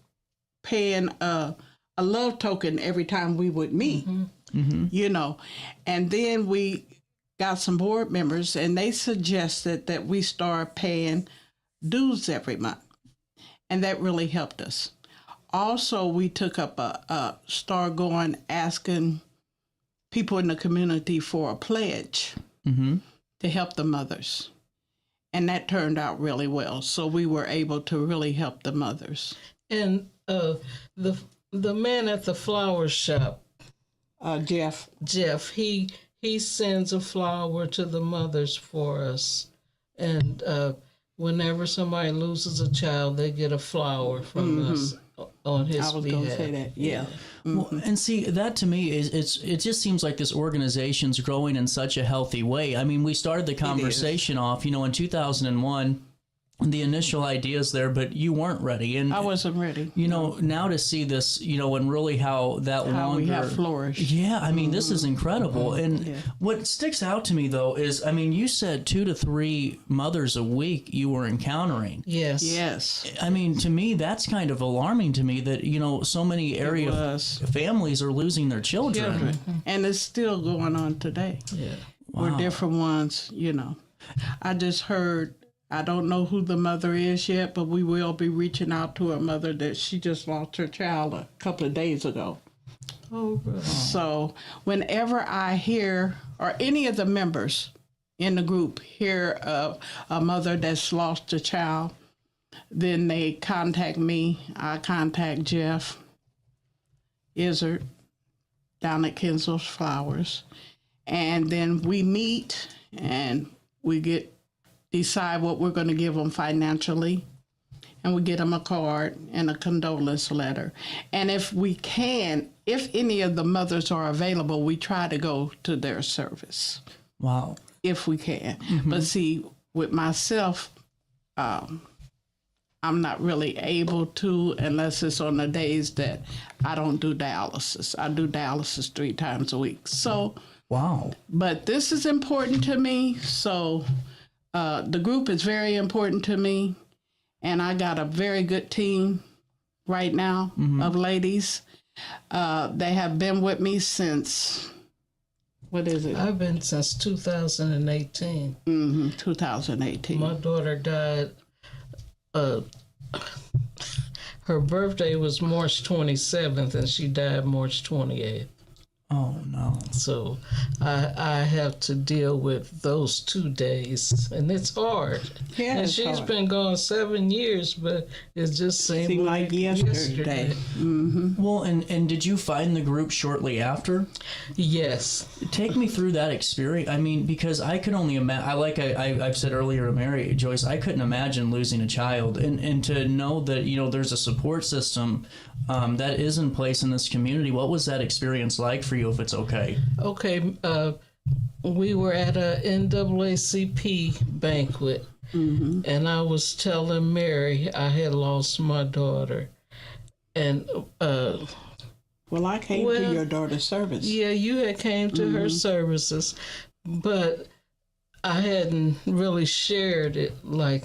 paying a love token every time we would meet, And then we got some board members and they suggested that we start paying dues every month. And that really helped us. Also, we took up start going asking people in the community for a pledge to help the mothers. And that turned out really well. So we were able to really help the mothers. And the man at the flower shop, Jeff, he sends a flower to the mothers for us. And whenever somebody loses a child, they get a flower from us on his behalf. I was going to say that, yeah. Well, and see, that to me is it just seems like this organization's growing in such a healthy way. I mean, we started the conversation off, in 2001. The initial ideas there, but you weren't ready, and I wasn't ready. Now to see this, and really how we have flourished. Yeah, I mean, this is incredible. And what sticks out to me though is, I mean, you said 2 to 3 mothers a week you were encountering. Yes. I mean, to me, that's kind of alarming to me that so many area families are losing their children, and it's still going on today. Yeah, We're different ones. I just heard I don't know who the mother is yet, but we will be reaching out to a mother that she just lost her child a couple of days ago. Oh, right. So whenever I hear, or any of the members in the group hear of a mother that's lost a child, then they contact me. I contact Jeff Izzard down at Kinsel's Flowers. And then we meet and we decide what we're going to give them financially. And we get them a card and a condolence letter. And if we can, if any of the mothers are available, we try to go to their service. Wow. If we can. But see, with myself, I'm not really able to unless it's on the days that I don't do dialysis. I do dialysis 3 times a week. So, wow. But this is important to me. So the group is very important to me. And I got a very good team right now of ladies. They have been with me since, what is it? I've been since 2018. 2018. My daughter died. Her birthday was March 27th, and she died March 28th. Oh, no. So I have to deal with those 2 days, and it's hard. Yeah, and it's she's hard. been gone 7 years, but it just seemed like yesterday. Well, and did you find the group shortly after? Yes. Take me through that experience. I mean, because I could only imagine, I've said earlier to Mary Joyce, I couldn't imagine losing a child. And to know that, there's a support system that is in place in this community. What was that experience like for you, if it's okay? Okay, we were at a NAACP banquet, and I was telling Mary I had lost my daughter. And well, I came to your daughter's service. Yeah, you had came to her services, but I hadn't really shared it like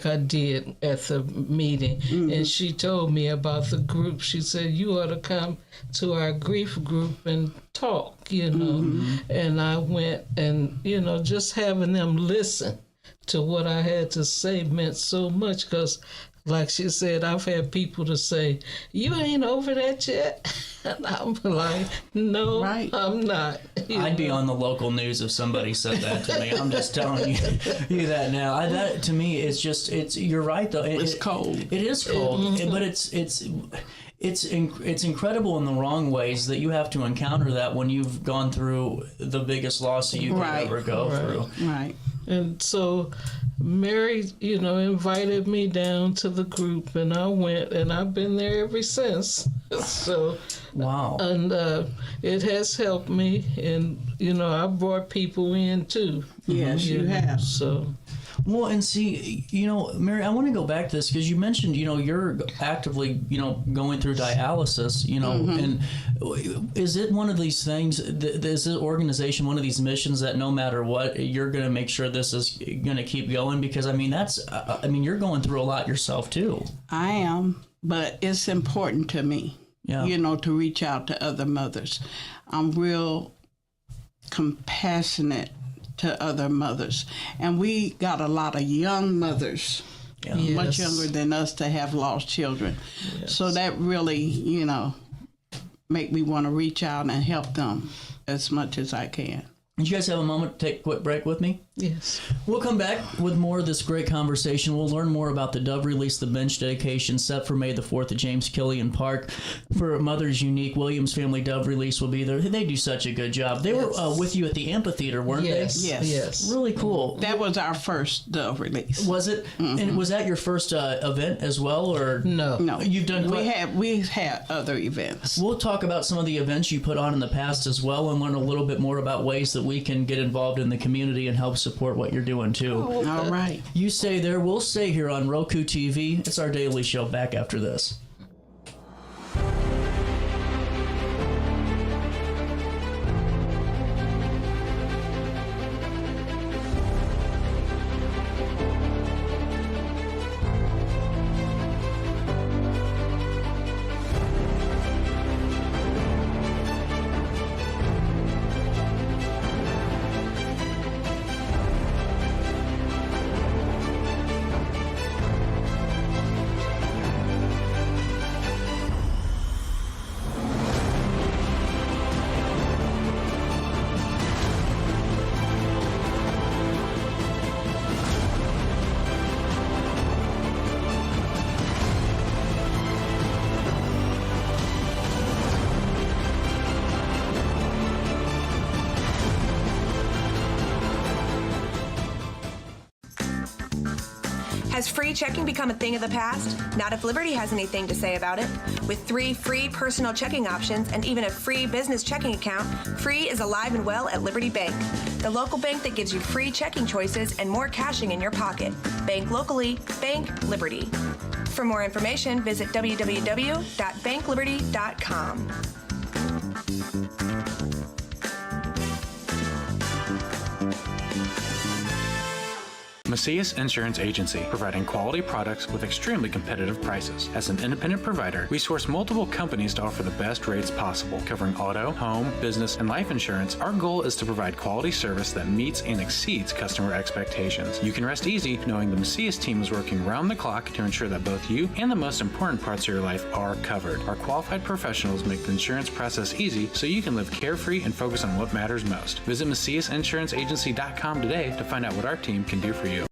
I did at the meeting. And she told me about the group. She said, you ought to come to our grief group and talk, And I went and, just having them listen to what I had to say meant so much because, like she said, I've had people to say, you ain't over that yet? And I'm like, no, I'm not. I'd be on the local news if somebody said that to me. I'm just telling you that now. That to me is just, you're right though. It's cold. It is cold, but it's incredible in the wrong ways that you have to encounter that when you've gone through the biggest loss that you could ever go through. Right. And so Mary, invited me down to the group, and I went, and I've been there ever since. So, wow. And it has helped me, and I brought people in too. Yes, you have. So. Well, and see, Mary, I want to go back to this because you mentioned, you're actively, going through dialysis, and is it one of these things, is this organization one of these missions that no matter what, you're going to make sure this is going to keep going? Because, you're going through a lot yourself, too. I am, but it's important to me, to reach out to other mothers. I'm real compassionate to other mothers, and we got a lot of young mothers, much younger than us, to have lost children. So that really, make me want to reach out and help them as much as I can. Did you guys have a moment to take a quick break with me? Yes. We'll come back with more of this great conversation. We'll learn more about the Dove Release the Bench dedication set for May the 4th at James Killian Park. For Mother's Unique, Williams Family Dove Release will be there. They do such a good job. They were with you at the amphitheater, weren't they? Yes. Really cool. That was our first Dove Release. Was it? And was that your first event as well, or no? You've done. We've had other events. We'll talk about some of the events you put on in the past as well, and learn a little bit more about ways that we can get involved in the community and help support what you're doing too. All right. You stay there. We'll stay here on Roku TV. It's our daily show. Back after this. Has free checking become a thing of the past? Not if Liberty has anything to say about it. With 3 free personal checking options and even a free business checking account, free is alive and well at Liberty Bank. The local bank that gives you free checking choices and more cashing in your pocket. Bank locally, bank Liberty. For more information, visit www.bankliberty.com. Macias Insurance Agency, providing quality products with extremely competitive prices. As an independent provider, we source multiple companies to offer the best rates possible, covering auto, home, business, and life insurance. Our goal is to provide quality service that meets and exceeds customer expectations. You can rest easy knowing the Macias team is working round the clock to ensure that both you and the most important parts of your life are covered. Our qualified professionals make the insurance process easy so you can live carefree and focus on what matters most. Visit MaciasInsuranceAgency.com today to find out what our team can do for you.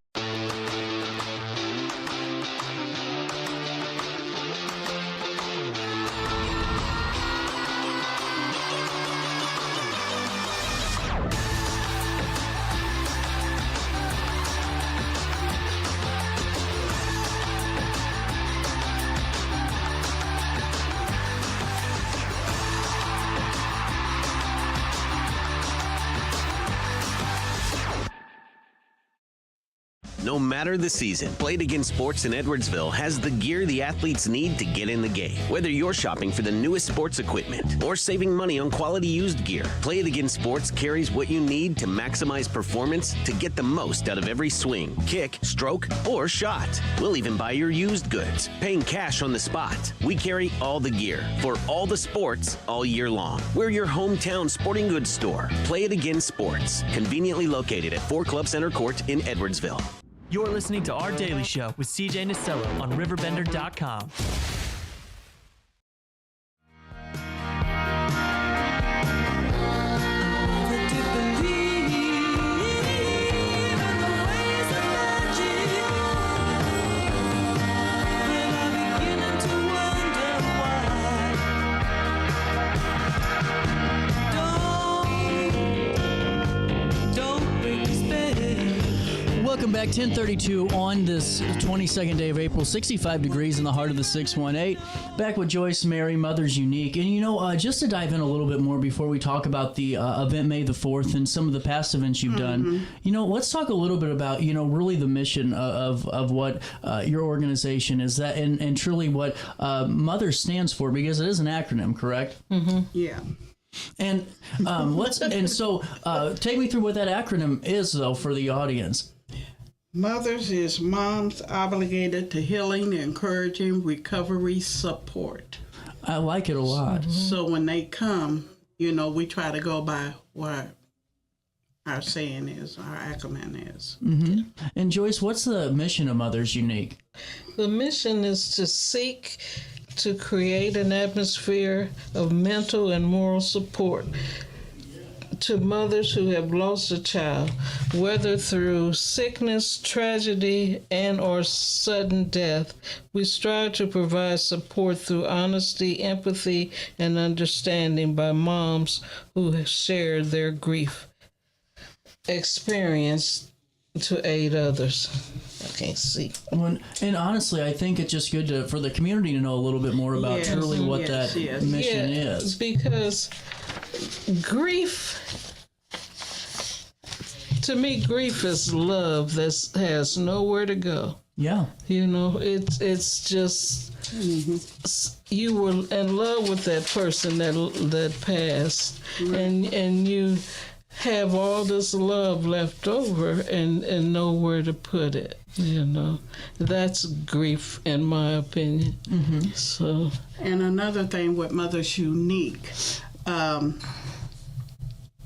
No matter the season, Play It Again Sports in Edwardsville has the gear the athletes need to get in the game. Whether you're shopping for the newest sports equipment or saving money on quality used gear, Play It Again Sports carries what you need to maximize performance to get the most out of every swing, kick, stroke, or shot. We'll even buy your used goods, paying cash on the spot. We carry all the gear for all the sports all year long. We're your hometown sporting goods store. Play It Again Sports, conveniently located at 4 Club Center Court in Edwardsville. You're listening to Our Daily Show with CJ Nasello on RiverBender.com. Welcome back, 10:32 on this 22nd day of April, 65 degrees in the heart of the 618. Back with Joyce Mary, Mothers Unique. And, you know, just to dive in a little bit more before we talk about the event May the 4th and some of the past events you've done, you know, let's talk a little bit about, you know, really the mission of what your organization is, that and truly what Mothers stands for, because it is an acronym, correct? Yeah. And so take me through what that acronym is, though, for the audience. Mothers is moms obligated to healing, encouraging, recovery support. I like it a lot. So when they come, you know, we try to go by what our saying is, our acronym is. And Joyce, what's the mission of Mothers Unique? The mission is to seek to create an atmosphere of mental and moral support to mothers who have lost a child, whether through sickness, tragedy, and or sudden death. We strive to provide support through honesty, empathy, and understanding by moms who have shared their grief experience to aid others. I can't see. And honestly, I think it's just good for the community to know a little bit more about truly what that mission is. Because grief, to me, grief is love that has nowhere to go. Yeah. You know, it's just, you were in love with that person that passed, and you have all this love left over and nowhere to put it. You know, that's grief, in my opinion. So, and another thing with Mothers Unique,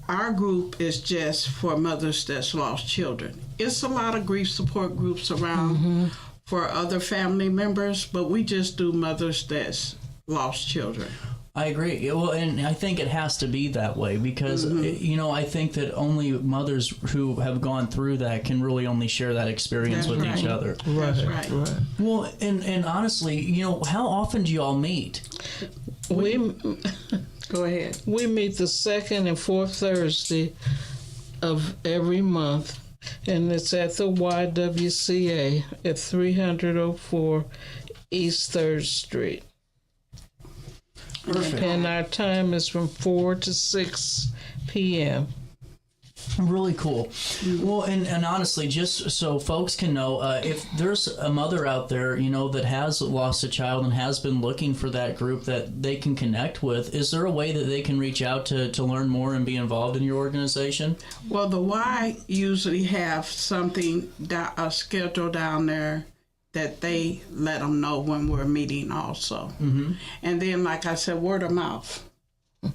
our group is just for mothers that's lost children. It's a lot of grief support groups around for other family members, but we just do mothers that's lost children. I agree. Well, and I think it has to be that way because, you know, I think that only mothers who have gone through that can really only share that experience with each other. Right. Well, and honestly, you know, how often do you all meet? Go ahead. We meet the second and fourth Thursday of every month, And it's at the YWCA at 304 East 3rd Street. Perfect. And our time is from 4 to 6 p.m. Really cool. Well, and honestly, just so folks can know, if there's a mother out there, that has lost a child and has been looking for that group that they can connect with, is there a way that they can reach out to learn more and be involved in your organization? Well, the Y usually have something scheduled down there that they let them know when we're meeting also. Mm-hmm. And then, like I said, word of mouth.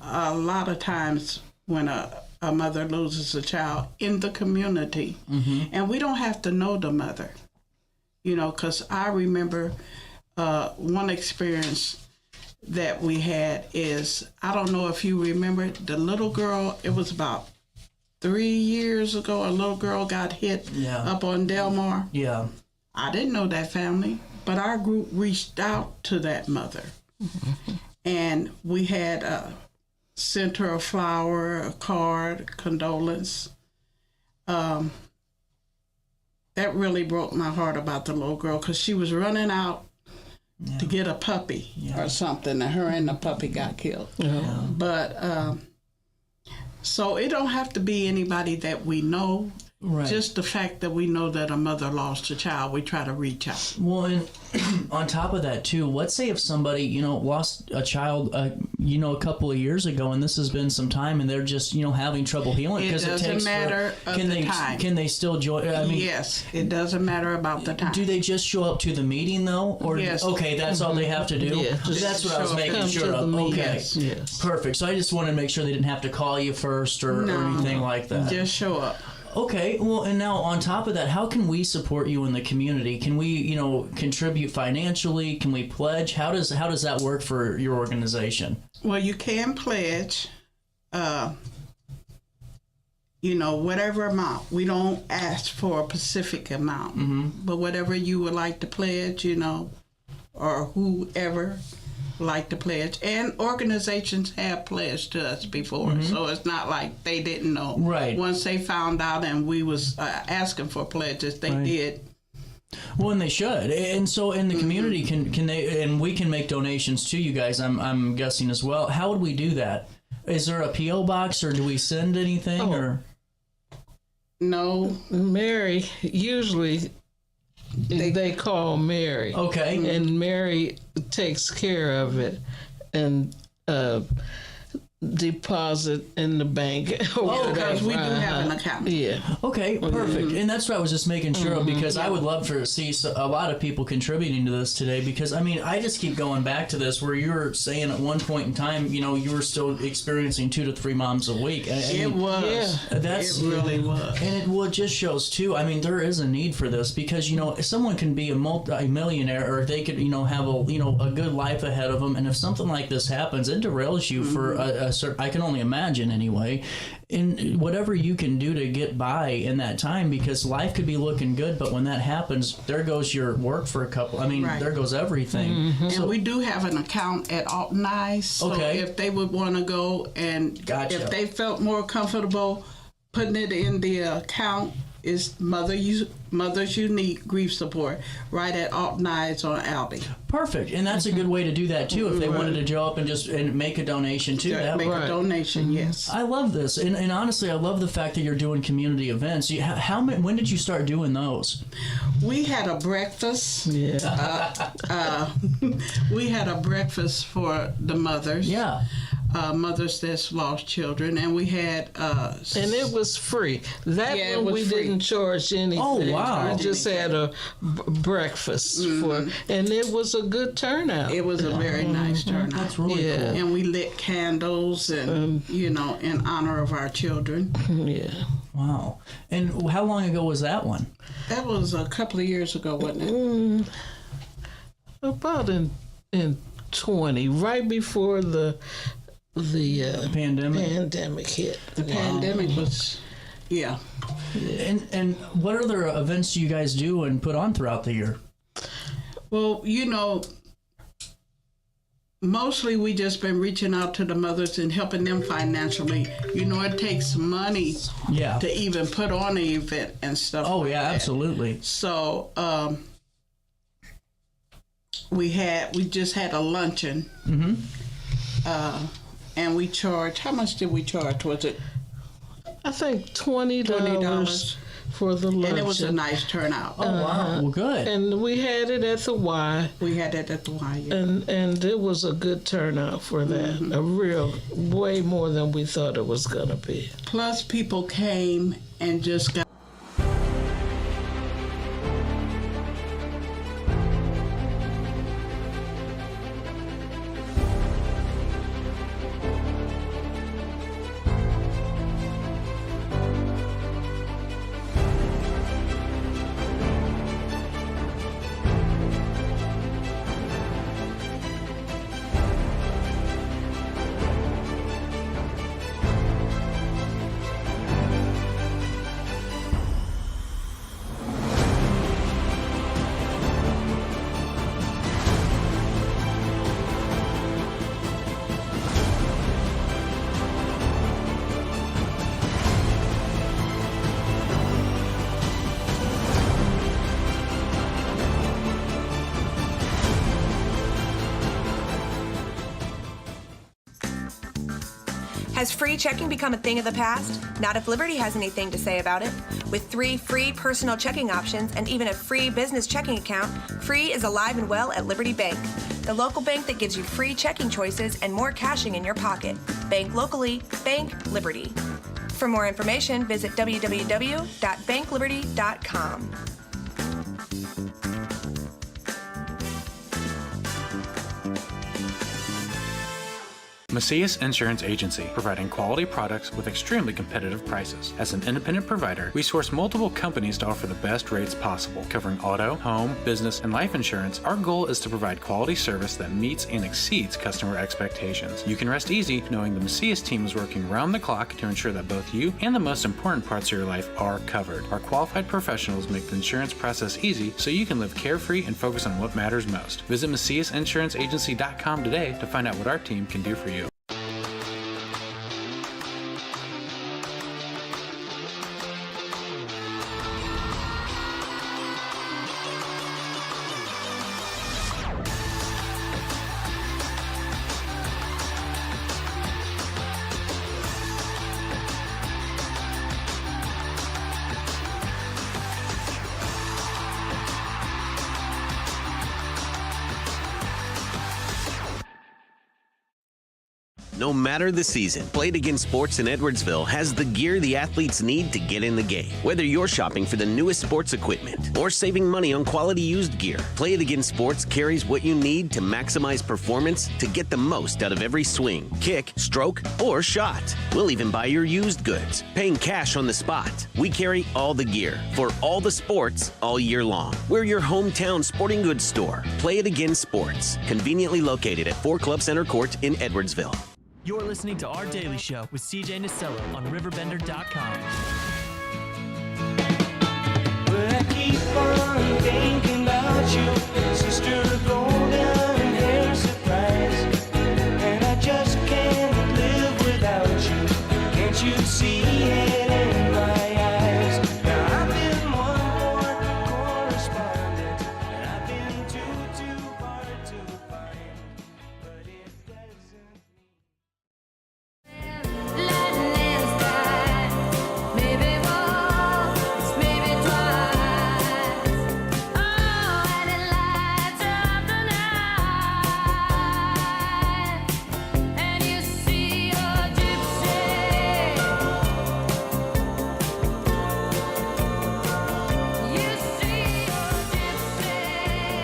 A lot of times when a mother loses a child in the community, and we don't have to know the mother, because I remember one experience that we had is, I don't know if you remember, the little girl, it was about 3 years ago, a little girl got hit up on Delmar. Yeah. I didn't know that family, but our group reached out to that mother. And we had sent her a flower, a card, condolence. That really broke my heart about the little girl, because she was running out to get a puppy or something, and her and the puppy got killed. But so it don't have to be anybody that we know. Right. Just the fact that we know that a mother lost a child, we try to reach out. Well, and on top of that, too, let's say if somebody, lost a child, a couple of years ago, and this has been some time, and they're just, having trouble healing. It doesn't matter of the time. Can they still join? Yes, it doesn't matter about the time. Do they just show up to the meeting, though? Or, yes. Okay, that's all they have to do? Yeah, that's what I was making sure of. Okay. Yes. Perfect. So I just wanted to make sure they didn't have to call you first or anything like that. Just show up. Okay, well, and now on top of that, how can we support you in the community? Can we, contribute financially? Can we pledge? How does that work for your organization? Well, you can pledge, whatever amount. We don't ask for a specific amount, but whatever you would like to pledge, or whoever like to pledge. And organizations have pledged to us before, so it's not like they didn't know. Right. Once they found out and we was asking for pledges, they did. Well, and they should. And so in the community, can they, and we can make donations to you guys, I'm guessing as well. How would we do that? Is there a P.O. box, or do we send anything? Or no. Mary, usually they call Mary. Okay. And Mary takes care of it and deposit in the bank. Because we do have an account. Yeah. Okay, perfect. And that's what I was just making sure of, because I would love to see a lot of people contributing to this today, because, I just keep going back to this where you were saying at one point in time, you were still experiencing 2 to 3 moms a week. It was. Yeah. It really was. And it just shows, too, there is a need for this, because, someone can be a multi-millionaire, or they could, have a good life ahead of them, and if something like this happens, it derails you for I can only imagine anyway, in whatever you can do to get by in that time, because life could be looking good, but when that happens, there goes your work for a couple. There goes everything. And we do have an account at Alton, so if they would want to go, and if they felt more comfortable putting it in the account, is Mother's Unique Grief Support right at Alton on Albee. Perfect, and that's a good way to do that too. If they wanted to go up and make a donation too, make a donation. Yes, I love this, and honestly, I love the fact that you're doing community events. When did you start doing those? We had a breakfast. Yeah, we had a breakfast for the mothers. Yeah. Mothers that's lost children, and we had and it was free. That one we didn't charge anything. Oh wow! We just had a breakfast for, and it was a good turnout. It was a very nice turnout. That's really cool. And we lit candles, and in honor of our children. Yeah. Wow. And how long ago was that one? That was a couple of years ago, wasn't it? About in 20, right before the pandemic hit. The pandemic was, yeah. And what other events do you guys do and put on throughout the year? Well, Mostly we just been reaching out to the mothers and helping them financially. You know, it takes money to even put on an event and stuff. Oh, like yeah, that. absolutely. So we just had a luncheon. And we charged, how much did we charge? Was it? I think $20 for the luncheon. And it was a nice turnout. Oh, wow. Well, good. And we had it at the Y. We had it at the Y, yeah. And it was a good turnout for that. A real, way more than we thought it was going to be. Plus, people came and just got. Has free checking become a thing of the past? Not if Liberty has anything to say about it. With 3 free personal checking options and even a free business checking account, free is alive and well at Liberty Bank, the local bank that gives you free checking choices and more cashing in your pocket. Bank locally, bank Liberty. For more information, visit www.bankliberty.com. Macias Insurance Agency, providing quality products with extremely competitive prices. As an independent provider, we source multiple companies to offer the best rates possible, covering auto, home, business, and life insurance. Our goal is to provide quality service that meets and exceeds customer expectations. You can rest easy knowing the Macias team is working round the clock to ensure that both you and the most important parts of your life are covered. Our qualified professionals make the insurance process easy so you can live carefree and focus on what matters most. Visit MaciasInsuranceAgency.com today to find out what our team can do for you. No matter the season, Play It Again Sports in Edwardsville has the gear the athletes need to get in the game. Whether you're shopping for the newest sports equipment or saving money on quality used gear, Play It Again Sports carries what you need to maximize performance to get the most out of every swing, kick, stroke, or shot. We'll even buy your used goods, paying cash on the spot. We carry all the gear for all the sports all year long. We're your hometown sporting goods store. Play It Again Sports, conveniently located at 4 Club Center Court in Edwardsville. You're listening to Our Daily Show with CJ Nasello on RiverBender.com. But I keep on thinking about you, sister golden hair surprise. And I just can't live without you. Can't you see it in my eyes? Now I've been one more correspondent, and I've been too hard to find. But it doesn't.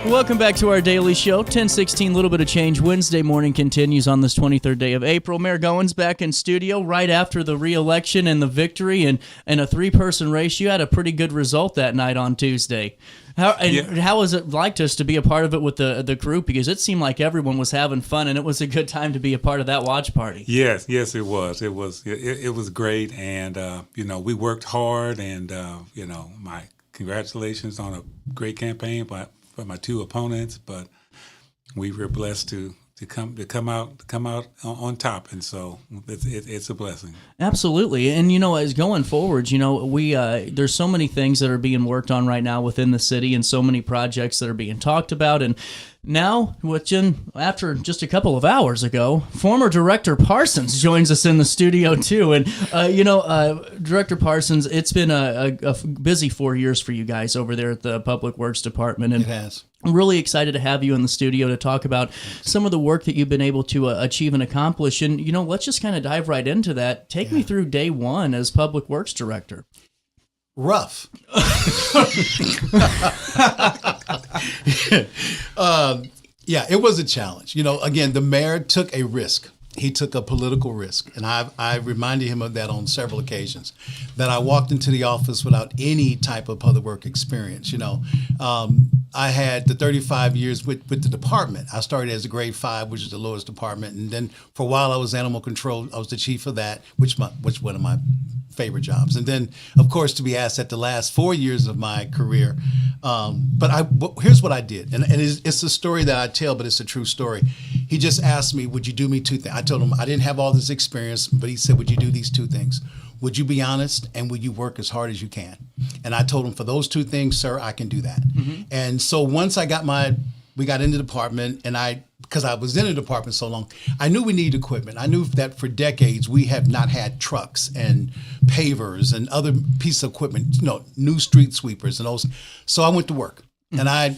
Welcome back to our daily show. 10:16, little bit of change. Wednesday morning continues on this 23rd day of April. Mayor Goins back in studio right after the re-election and the victory and a 3-person race. You had a pretty good result that night on Tuesday. How was it like just to be a part of it with the group? Because it seemed like everyone was having fun and it was a good time to be a part of that watch party. Yes, it was. It was great, and we worked hard, and my congratulations on a great campaign for my 2 opponents, but we were blessed to come out on top, and so it's a blessing. Absolutely. And, as going forward, we there's so many things that are being worked on right now within the city and so many projects that are being talked about. And now, after just a couple of hours ago, former Director Parsons joins us in the studio, too. And, Director Parsons, it's been a busy 4 years for you guys over there at the Public Works Department. And it has. I'm really excited to have you in the studio to talk about some of the work that you've been able to achieve and accomplish. And, let's just kind of dive right into that. Take me through day one as Public Works Director. Rough. It was a challenge. Again, the mayor took a risk. He took a political risk. And I reminded him of that on several occasions, that I walked into the office without any type of public work experience. I had the 35 years with the department. I started as a grade 5, which is the lowest department. And then for a while I was animal control. I was the chief of that, which one of my favorite jobs. And then, of course, to be asked at the last 4 years of my career. But here's what I did. And it's a story that I tell, but it's a true story. He just asked me, would you do me 2 things? I told him I didn't have all this experience, but he said, would you do these 2 things? Would you be honest, and would you work as hard as you can? And I told him, for those 2 things, sir, I can do that. Mm-hmm. And so once we got in the department, and because I was in the department so long, I knew we needed equipment. I knew that for decades we have not had trucks and pavers and other pieces of equipment, new street sweepers and those. So I went to work. And I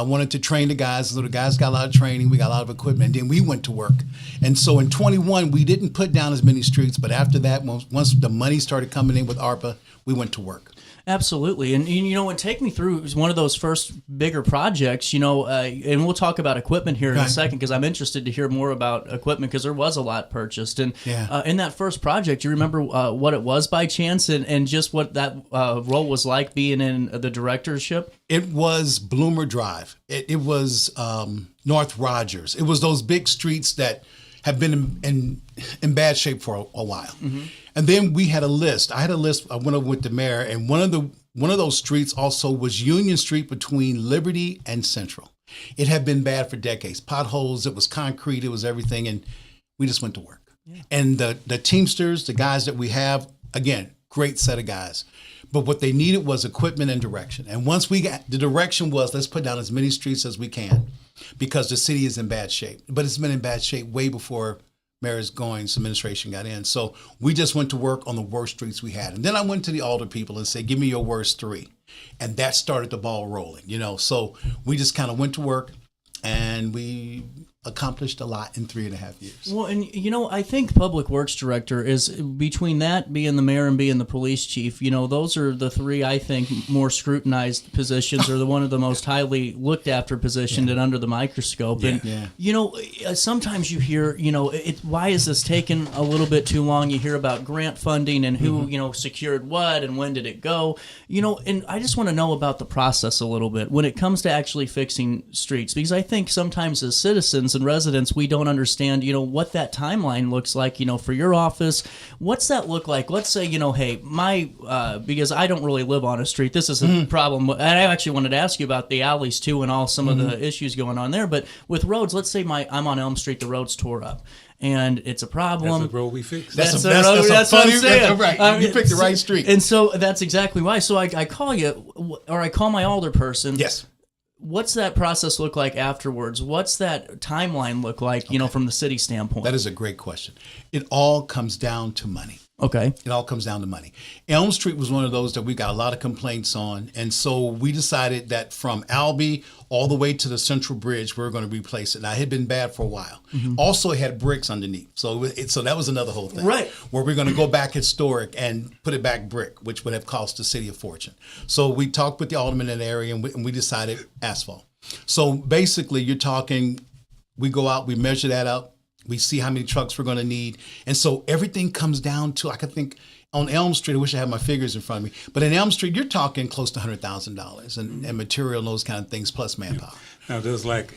wanted to train the guys. So the guys got a lot of training. We got a lot of equipment. And then we went to work. And so in 21, we didn't put down as many streets. But after that, once the money started coming in with ARPA, we went to work. Absolutely. And take me through one of those first bigger projects, and we'll talk about equipment here in a second, because I'm interested to hear more about equipment, because there was a lot purchased. And in that first project, you remember what it was by chance, and just what that role was like being in the directorship? It was Bloomer Drive. It was North Rogers. It was those big streets that have been in bad shape for a while. Mm-hmm. And then we had a list. I had a list. I went over with the mayor, and one of those streets also was Union Street between Liberty and Central. It had been bad for decades. Potholes, it was concrete, it was everything, and we just went to work. Yeah. And the Teamsters, the guys that we have, again, great set of guys. But what they needed was equipment and direction. And once we got, the direction was, let's put down as many streets as we can, because the city is in bad shape. But it's been in bad shape way before Mayor Goins' administration got in. So we just went to work on the worst streets we had. And then I went to the alder people and said, give me your worst 3. And that started the ball rolling, So we just kind of went to work, and we accomplished a lot in 3.5 years. Well, and I think Public Works Director is, between that being the mayor and being the police chief, those are the 3, I think, more scrutinized positions, or one of the most highly looked after positions and under the microscope. And sometimes you hear, why is this taking a little bit too long? You hear about grant funding and who secured what and when did it go, and I just want to know about the process a little bit when it comes to actually fixing streets, because I think sometimes as citizens and residents, we don't understand, what that timeline looks like, for your office. What's that look like? Let's say, hey, because I don't really live on a street. This is a problem. And I actually wanted to ask you about the alleys too, and all some of the issues going on there. But with roads, let's say I'm on Elm Street, the road's tore up, and it's a problem. That's the road we fixed. That's what I'm saying. Right. You picked the right street. And so that's exactly why. So I call you, or I call my alder person. Yes. What's that process look like afterwards? What's that timeline look like, from the city standpoint? That is a great question. It all comes down to money. Okay. It all comes down to money. Elm Street was one of those that we got a lot of complaints on. And so we decided that from Albee all the way to the Central Bridge, we were going to replace it. Now, it had been bad for a while. Mm-hmm. Also, it had bricks underneath. So that was another whole thing. Right. Where we're going to go back historic and put it back brick, which would have cost the city a fortune. So we talked with the alderman in that area, and we decided asphalt. So basically, you're talking, we go out, we measure that out. We see how many trucks we're going to need. And so everything comes down to, I could think on Elm Street, I wish I had my figures in front of me, but in Elm Street, you're talking close to $100,000 and material and those kind of things, plus manpower. Now, there's like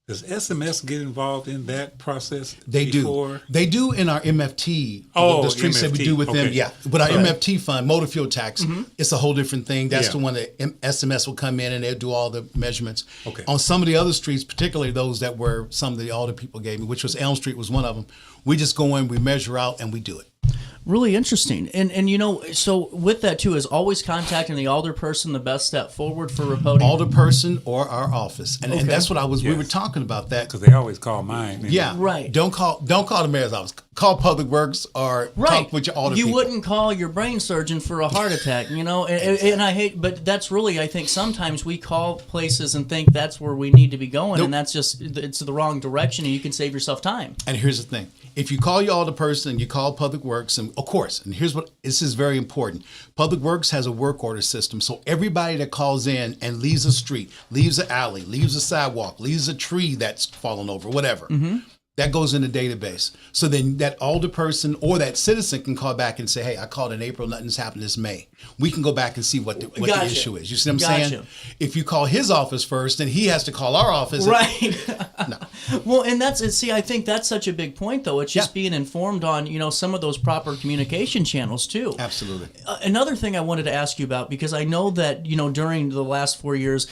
Does SMS get involved in that process? They before? do. They do in our MFT. Oh, the streets that we MFT. do with them. Okay. Yeah, but our Right. MFT fund, motor fuel tax, it's a whole different thing. That's Yeah. the one that SMS will come in and they'll do all the measurements. Okay. On some of the other streets, particularly those that were some of the older people gave me, which was Elm Street was one of them. We just go in, we measure out, and we do it. Really interesting. And you know, so with that too, is always contacting the alderperson the best step forward for reporting? Alderperson or our office. And, Okay. and that's what we were talking about that. Because they always call mine. Yeah. Right. Don't call the mayor's office. Call Public Works or talk with your alder You people. wouldn't call your brain surgeon for a heart attack, you know? And I hate, but that's really, I think sometimes we call places and think that's where we need to be going, Nope. and that's just, it's the wrong direction, and you can save yourself time. And here's the thing. If you call your alderperson and you call Public Works, and of course, and here's what, this is very important. Public Works has a work order system. So everybody that calls in and leaves a street, leaves an alley, leaves a sidewalk, leaves a tree that's fallen over, whatever, that goes in the database. So then that alderperson or that citizen can call back and say, hey, I called in April, nothing's happened this May. We can go back and see what the Gotcha. issue is. You see what I'm Gotcha. saying? If you call his office first, then he has to call our office. Right. Well, and see, I think that's such a big point, though. It's just being informed on, you know, some of those proper communication channels, too. Absolutely. Another thing I wanted to ask you about, because I know that, you know, during the last 4 years,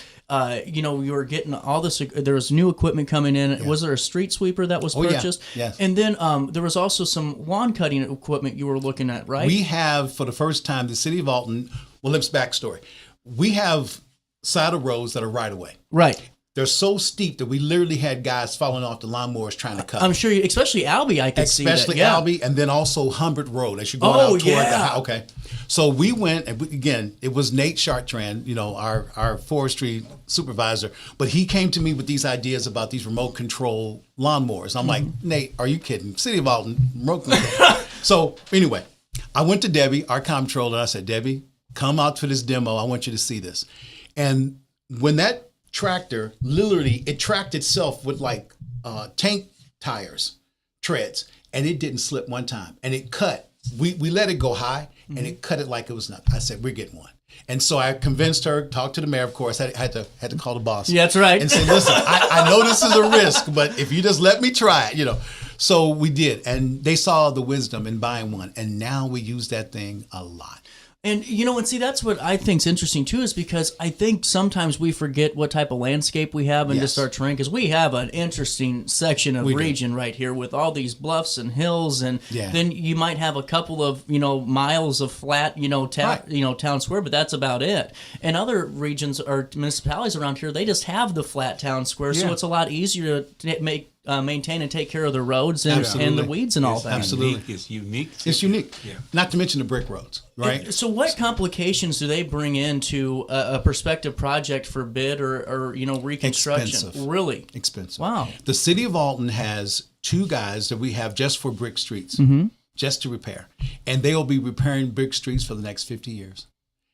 you know, you were getting all this, there was new equipment coming in. Yeah. Was there a street sweeper that was purchased? Yeah. Yes. And then there was also some lawn cutting equipment you were looking at, right? We have, for the first time, the city of Alton, well, let's backstory. We have side of roads that are right away. Right. They're so steep that we literally had guys falling off the lawnmowers trying to cut. I'm sure, especially Albee, I could see that. Especially Yeah. Albee, and then also Humbert Road as you're going out toward the okay. So we went, and again, it was Nate Chartrand, you know, our forestry supervisor, but he came to me with these ideas about these remote control lawnmowers. I'm like, Nate, are you kidding? City of Alton, remote control. So anyway, I went to Debbie, our comptroller, and I said, Debbie, come out for this demo. I want you to see this. And when that tractor, literally, it tracked itself with like tank tires, treads, and it didn't slip one time. And it cut. We let it go high, and it cut it like it was nothing. I said, we're getting one. And so I convinced her, talked to the mayor, of course. I had to call the boss. Yeah, that's right. And say, listen, I know this is a risk, but if you just let me try it, you know. So we did, and they saw the wisdom in buying one, and now we use that thing a lot. And, you know, and see, that's what I think's interesting, too, is because I think sometimes we forget what type of landscape we have in just our terrain, because we have an interesting section of region right here with all these bluffs and hills, and then you might have a couple of, you know, miles of flat, you know, town square, but that's about it. And other regions or municipalities around here, they just have the flat town square, so it's a lot easier to maintain and take care of the roads and the weeds and all that. Absolutely. It's unique. It's unique. Yeah. Not to mention the brick roads, right? So what complications do they bring into a prospective project for bid or you know, reconstruction? Expensive. Really? Expensive. Wow. The city of Alton has 2 guys that we have just for brick streets, just to repair. And they will be repairing brick streets for the next 50 years.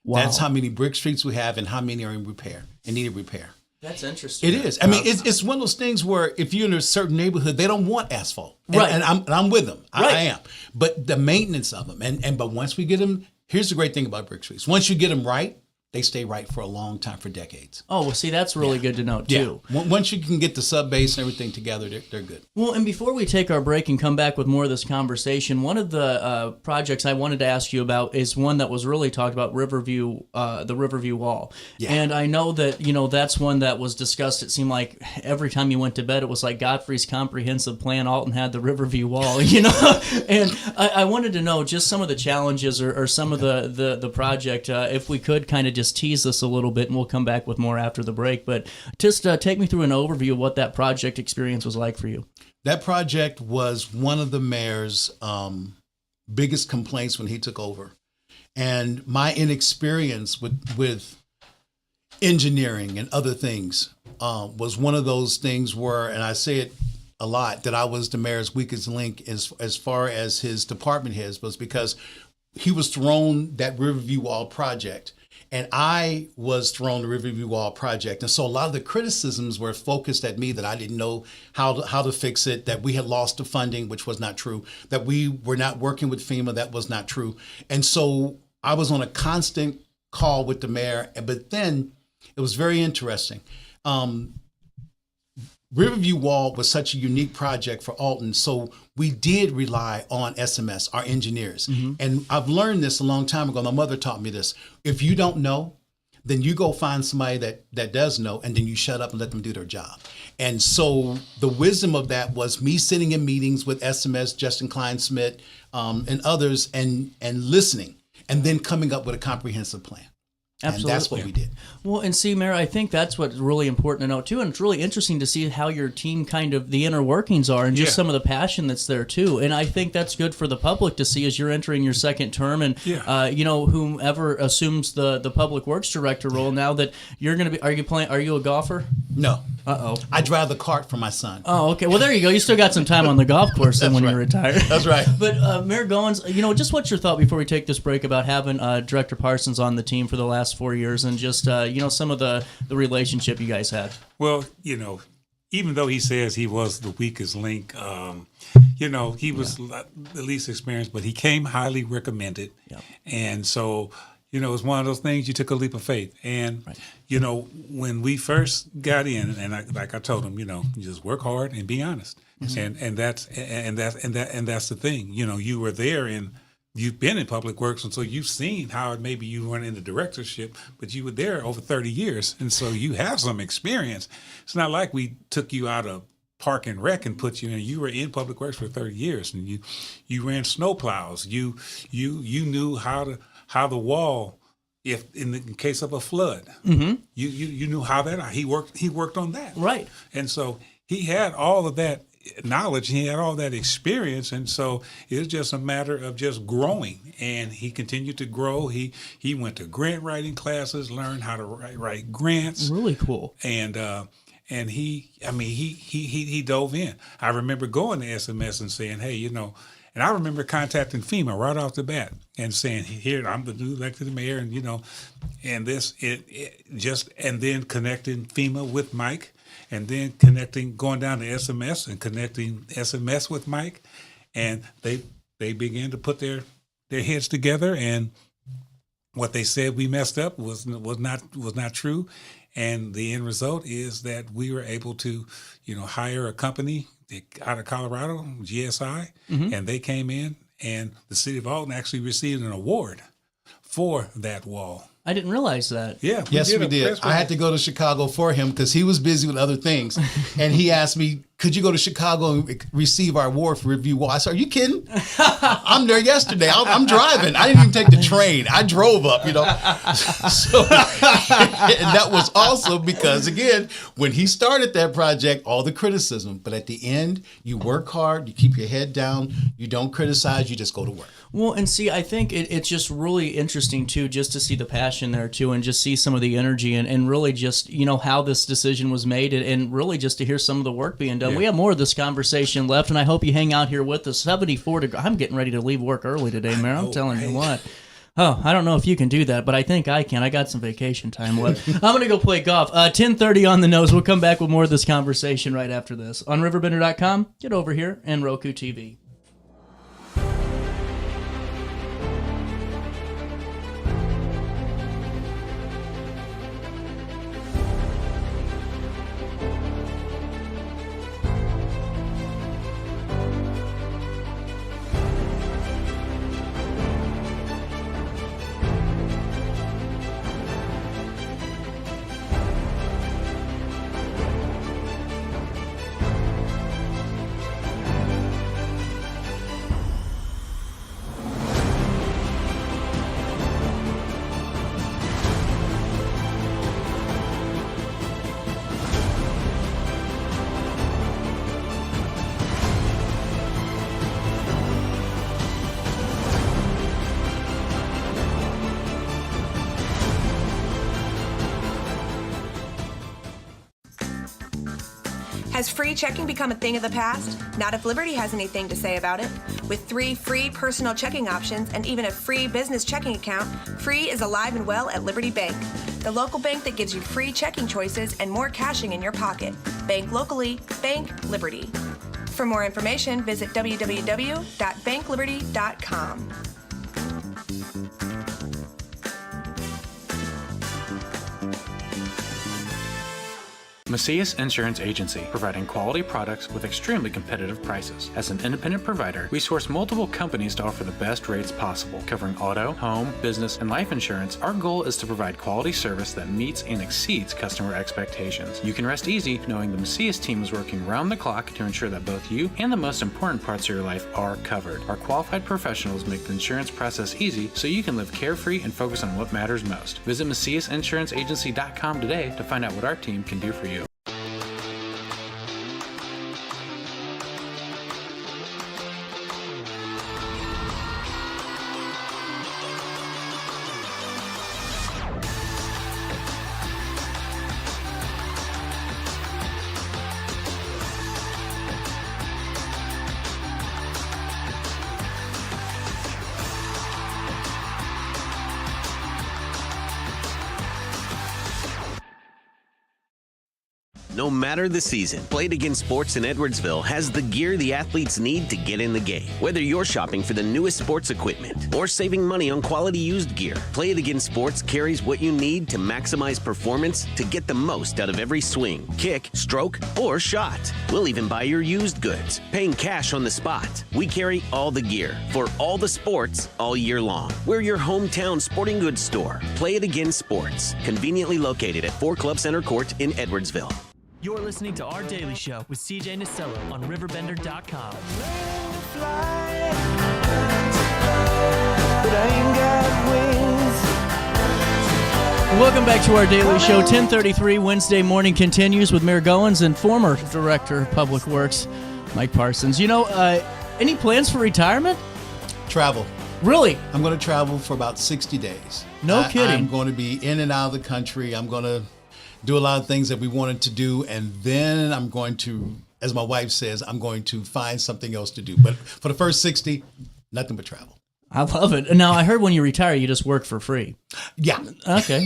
Wow. That's how many brick streets we have and how many are in repair and need repair. That's interesting. It is. I mean, it's one of those things where if you're in a certain neighborhood, they don't want asphalt. And, Right. and I'm with them. I am. But the maintenance of them, but once we get them, here's the great thing about brick streets. Once you get them right, they stay right for a long time, for decades. Oh, well, see, that's really good to know, too. Yeah. Once you can get the sub base and everything together, they're good. Well, and before we take our break and come back with more of this conversation, one of the projects I wanted to ask you about is one that was really talked about, the Riverview Wall. Yeah. And I know that, you know, that's one that was discussed. It seemed like every time you went to bed, it was like Godfrey's comprehensive plan. Alton had the Riverview Wall, you know. And I wanted to know just some of the challenges or some of the project, if we could kind of just tease this a little bit, and we'll come back with more after the break. But just take me through an overview of what that project experience was like for you. That project was one of the mayor's biggest complaints when he took over. And my inexperience with engineering and other things was one of those things where, and I say it a lot, that I was the mayor's weakest link as far as his department heads, was because he was thrown that Riverview Wall project. And I was thrown the Riverview Wall project. And so a lot of the criticisms were focused at me, that I didn't know how to fix it, that we had lost the funding, which was not true, that we were not working with FEMA, that was not true. And so I was on a constant call with the mayor. But then it was very interesting. Riverview Wall was such a unique project for Alton, so we did rely on SMS, our engineers. And I've learned this a long time ago. My mother taught me this. If you don't know, then you go find somebody that does know, and then you shut up and let them do their job. And so the wisdom of that was me sitting in meetings with SMS, Justin Klein-Smith, and others, and listening, and then coming up with a comprehensive plan. Absolutely. And that's what we did. Well, and see, Mayor, I think that's what's really important to know, too. And it's really interesting to see how your team kind of, the inner workings are and just some of the passion that's there, too. And I think that's good for the public to see as you're entering your second term. And, you know, whomever assumes the public works director role now that you're going to be, are you a golfer? No. Uh-oh. I drive the cart for my son. Oh, okay. Well, there you go. You still got some time on the golf course then when you retire. That's right. But Mayor Goins, you know, just what's your thought before we take this break about having Director Parsons on the team for the last 4 years and just, you know, some of the relationship you guys had? Well, you know, even though he says he was the weakest link, you know, he was the least experienced, but he came highly recommended. And so, you know, it's one of those things, you took a leap of faith. And, you know, when we first got in, and like I told him, you know, you just work hard and be honest. And that's the thing. You know, you were there and you've been in public works, and so you've seen how maybe you weren't in the directorship, but you were there over 30 years. And so you have some experience. It's not like we took you out of Park and Rec and put you in. You were in public works for 30 years, and you ran snowplows. You knew how the wall, if in the case of a flood, you knew how that he worked on that. Right. And so he had all of that knowledge, he had all that experience, and so it was just a matter of just growing. And he continued to grow. He went to grant writing classes, learned how to write grants. Really cool. And he dove in. I remember going to SMS and saying, hey, you know, and I remember contacting FEMA right off the bat and saying, here, I'm the new elected mayor, and, you know, and this, and then connecting FEMA with Mike, and then going down to SMS and connecting SMS with Mike. And they began to put their heads together, and what they said we messed up was not true. And the end result is that we were able to, you know, hire a company out of Colorado, GSI, and they came in, and the city of Alton actually received an award for that wall. I didn't realize that. Yeah. Yes, we did. I had to go to Chicago for him because he was busy with other things. And he asked me, could you go to Chicago and receive our award for Review Wall? I said, are you kidding? I'm there yesterday. I'm driving. I didn't even take the train. I drove up, you know. So, and that was also because, again, when he started that project, all the criticism. But at the end, you work hard. You keep your head down. You don't criticize. You just go to work. Well, and see, I think it's just really interesting, too, just to see the passion there, too, and just see some of the energy and really just, you know, how this decision was made and really just to hear some of the work being done. Yeah. We have more of this conversation left, and I hope you hang out here with us. 74 degrees. I'm getting ready to leave work early today, Mayor. I'm telling you what. Oh, I don't know if you can do that, but I think I can. I got some vacation time left. I'm going to go play golf. 10:30 on the nose. We'll come back with more of this conversation right after this. On RiverBender.com, get over here, and Roku TV. Has free checking become a thing of the past? Not if Liberty has anything to say about it. With 3 free personal checking options and even a free business checking account, free is alive and well at Liberty Bank, the local bank that gives you free checking choices and more cashing in your pocket. Bank locally, bank Liberty. For more information, visit www.bankliberty.com. Macias Insurance Agency, providing quality products with extremely competitive prices. As an independent provider, we source multiple companies to offer the best rates possible. Covering auto, home, business, and life insurance, our goal is to provide quality service that meets and exceeds customer expectations. You can rest easy knowing the Macias team is working round the clock to ensure that both you and the most important parts of your life are covered. Our qualified professionals make the insurance process easy so you can live carefree and focus on what matters most. Visit MaciasInsuranceAgency.com today to find out what our team can do for you. No matter the season, Play It Again Sports in Edwardsville has the gear the athletes need to get in the game. Whether you're shopping for the newest sports equipment or saving money on quality used gear, Play It Again Sports carries what you need to maximize performance to get the most out of every swing, kick, stroke, or shot. We'll even buy your used goods, paying cash on the spot. We carry all the gear for all the sports all year long. We're your hometown sporting goods store. Play It Again Sports, conveniently located at 4 Club Center Court in Edwardsville. You're listening to Our Daily Show with CJ Nasello on RiverBender.com. Welcome back to Our Daily Show. 10:33 Wednesday morning continues with Mayor Goins and former Director of Public Works, Mike Parsons. You know, any plans for retirement? Travel. Really? I'm going to travel for about 60 days. No kidding. I'm going to be in and out of the country. I'm going to do a lot of things that we wanted to do, and then I'm going to, as my wife says, I'm going to find something else to do. But for the first 60, nothing but travel. I love it. Now, I heard when you retire, you just work for free. Yeah. Okay.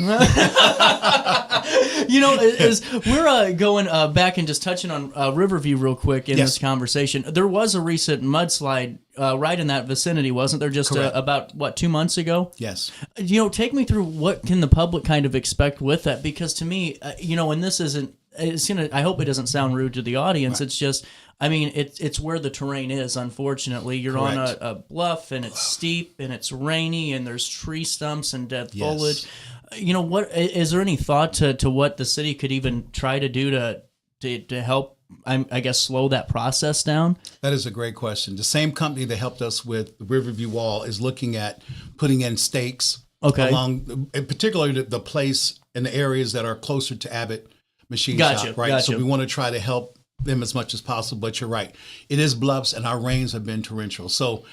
You know, as we're going back and just touching on Riverview real quick in this conversation, there was a recent mudslide right in that vicinity, wasn't there? Just about, 2 months ago? Yes. You know, take me through what can the public kind of expect with that? Because to me, you know, and this isn't, I hope it doesn't sound rude to the audience. Right. It's just, I mean, it's where the terrain is, unfortunately. You're on a bluff, and it's steep, and it's rainy, and there's tree stumps and dead foliage. You know, what is there any thought to what the city could even try to do to help, I guess, slow that process down? That is a great question. The same company that helped us with the Riverview Wall is looking at putting in stakes along, particularly the place in the areas that are closer to Abbott Machine Shop, right? So we want to try to help them as much as possible, but you're right. It is bluffs, and our rains have been torrential. So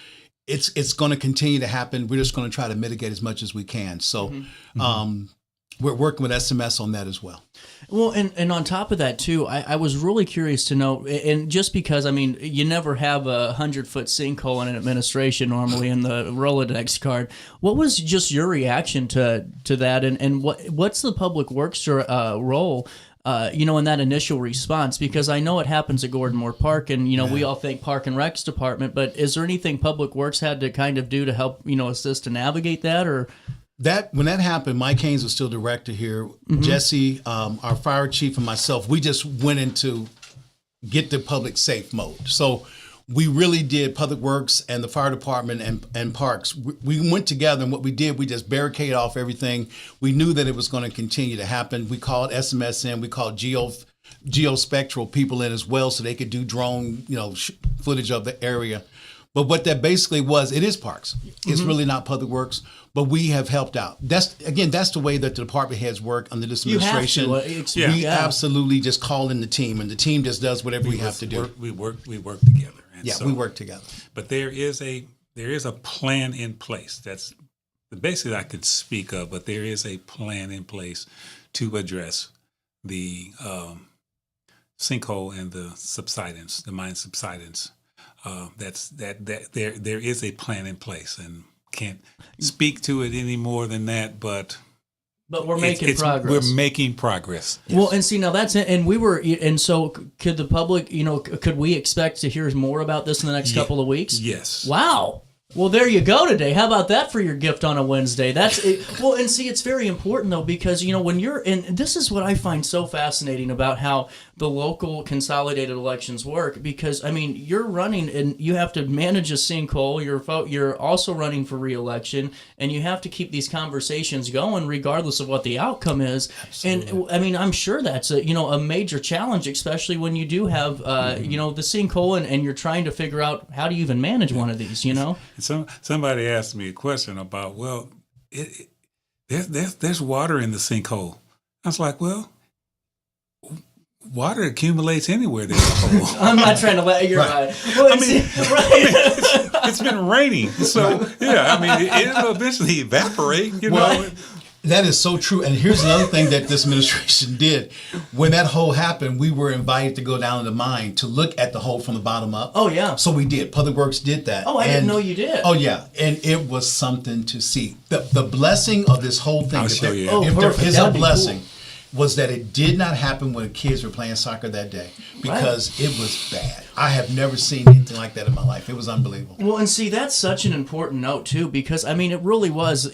it's going to continue to happen. We're just going to try to mitigate as much as we can. So we're working with SMS on that as well. Well, and on top of that, too, I was really curious to know, and just because, I mean, you never have a 100-foot sinkhole in an administration normally in the Rolodex card. What was just your reaction to that, and what's the Public Works role you know, in that initial response? Because I know it happens at Gordon Moore Park, and, you know, we all think Park and Recs Department, but is there anything Public Works had to kind of do to help, you know, assist to navigate that, or? When that happened, Mike Haynes was still director here. Jesse, our fire chief, and myself, we just went into get the public safe mode. So we really did, Public Works and the fire department and parks. We went together, and what we did, we just barricaded off everything. We knew that it was going to continue to happen. We called SMS in. We called geospectral people in as well, so they could do drone, you know, footage of the area. But what that basically was, it is parks. It's really not Public Works, but we have helped out. That's the way that the department heads work under this administration. We absolutely just call in the team, and the team just does whatever we have to do. We work together. And we work together. But there is a plan in place. That's the basic I could speak of. But there is a plan in place to address the sinkhole and the subsidence, the mine subsidence. There is a plan in place, and can't speak to it any more than that. But we're making progress. We're making progress. Yes. Well, and see, now that's it. And so could the public, you know, could we expect to hear more about this in the next couple of weeks? Yes. Wow. Well, there you go today. How about that for your gift on a Wednesday? That's it. Well, and see, it's very important though, because when you're and this is what I find so fascinating about how the local consolidated elections work. Because you're running and you have to manage a sinkhole. You're also running for re-election, and you have to keep these conversations going regardless of what the outcome is. Absolutely. And I'm sure that's a major challenge, especially when you do have the sinkhole and you're trying to figure out how do you even manage one of these. Somebody asked me a question about, there's water in the sinkhole. I was like, well, water accumulates anywhere there's a hole. I'm not trying to let you right. Well, it's been raining, so it'll eventually evaporate. That is so true. And here's another thing that this administration did. When that hole happened, we were invited to go down to the mine to look at the hole from the bottom up. Oh, yeah. So we did. Public Works did that. Oh, I didn't know you did. Oh, yeah. And it was something to see. The blessing of this whole thing, I'll show you. if there is That'd a be blessing, cool. was that it did not happen when kids were playing soccer that day, because it was bad. I have never seen anything like that in my life. It was unbelievable. Well, and see, that's such an important note, too, because, it really was,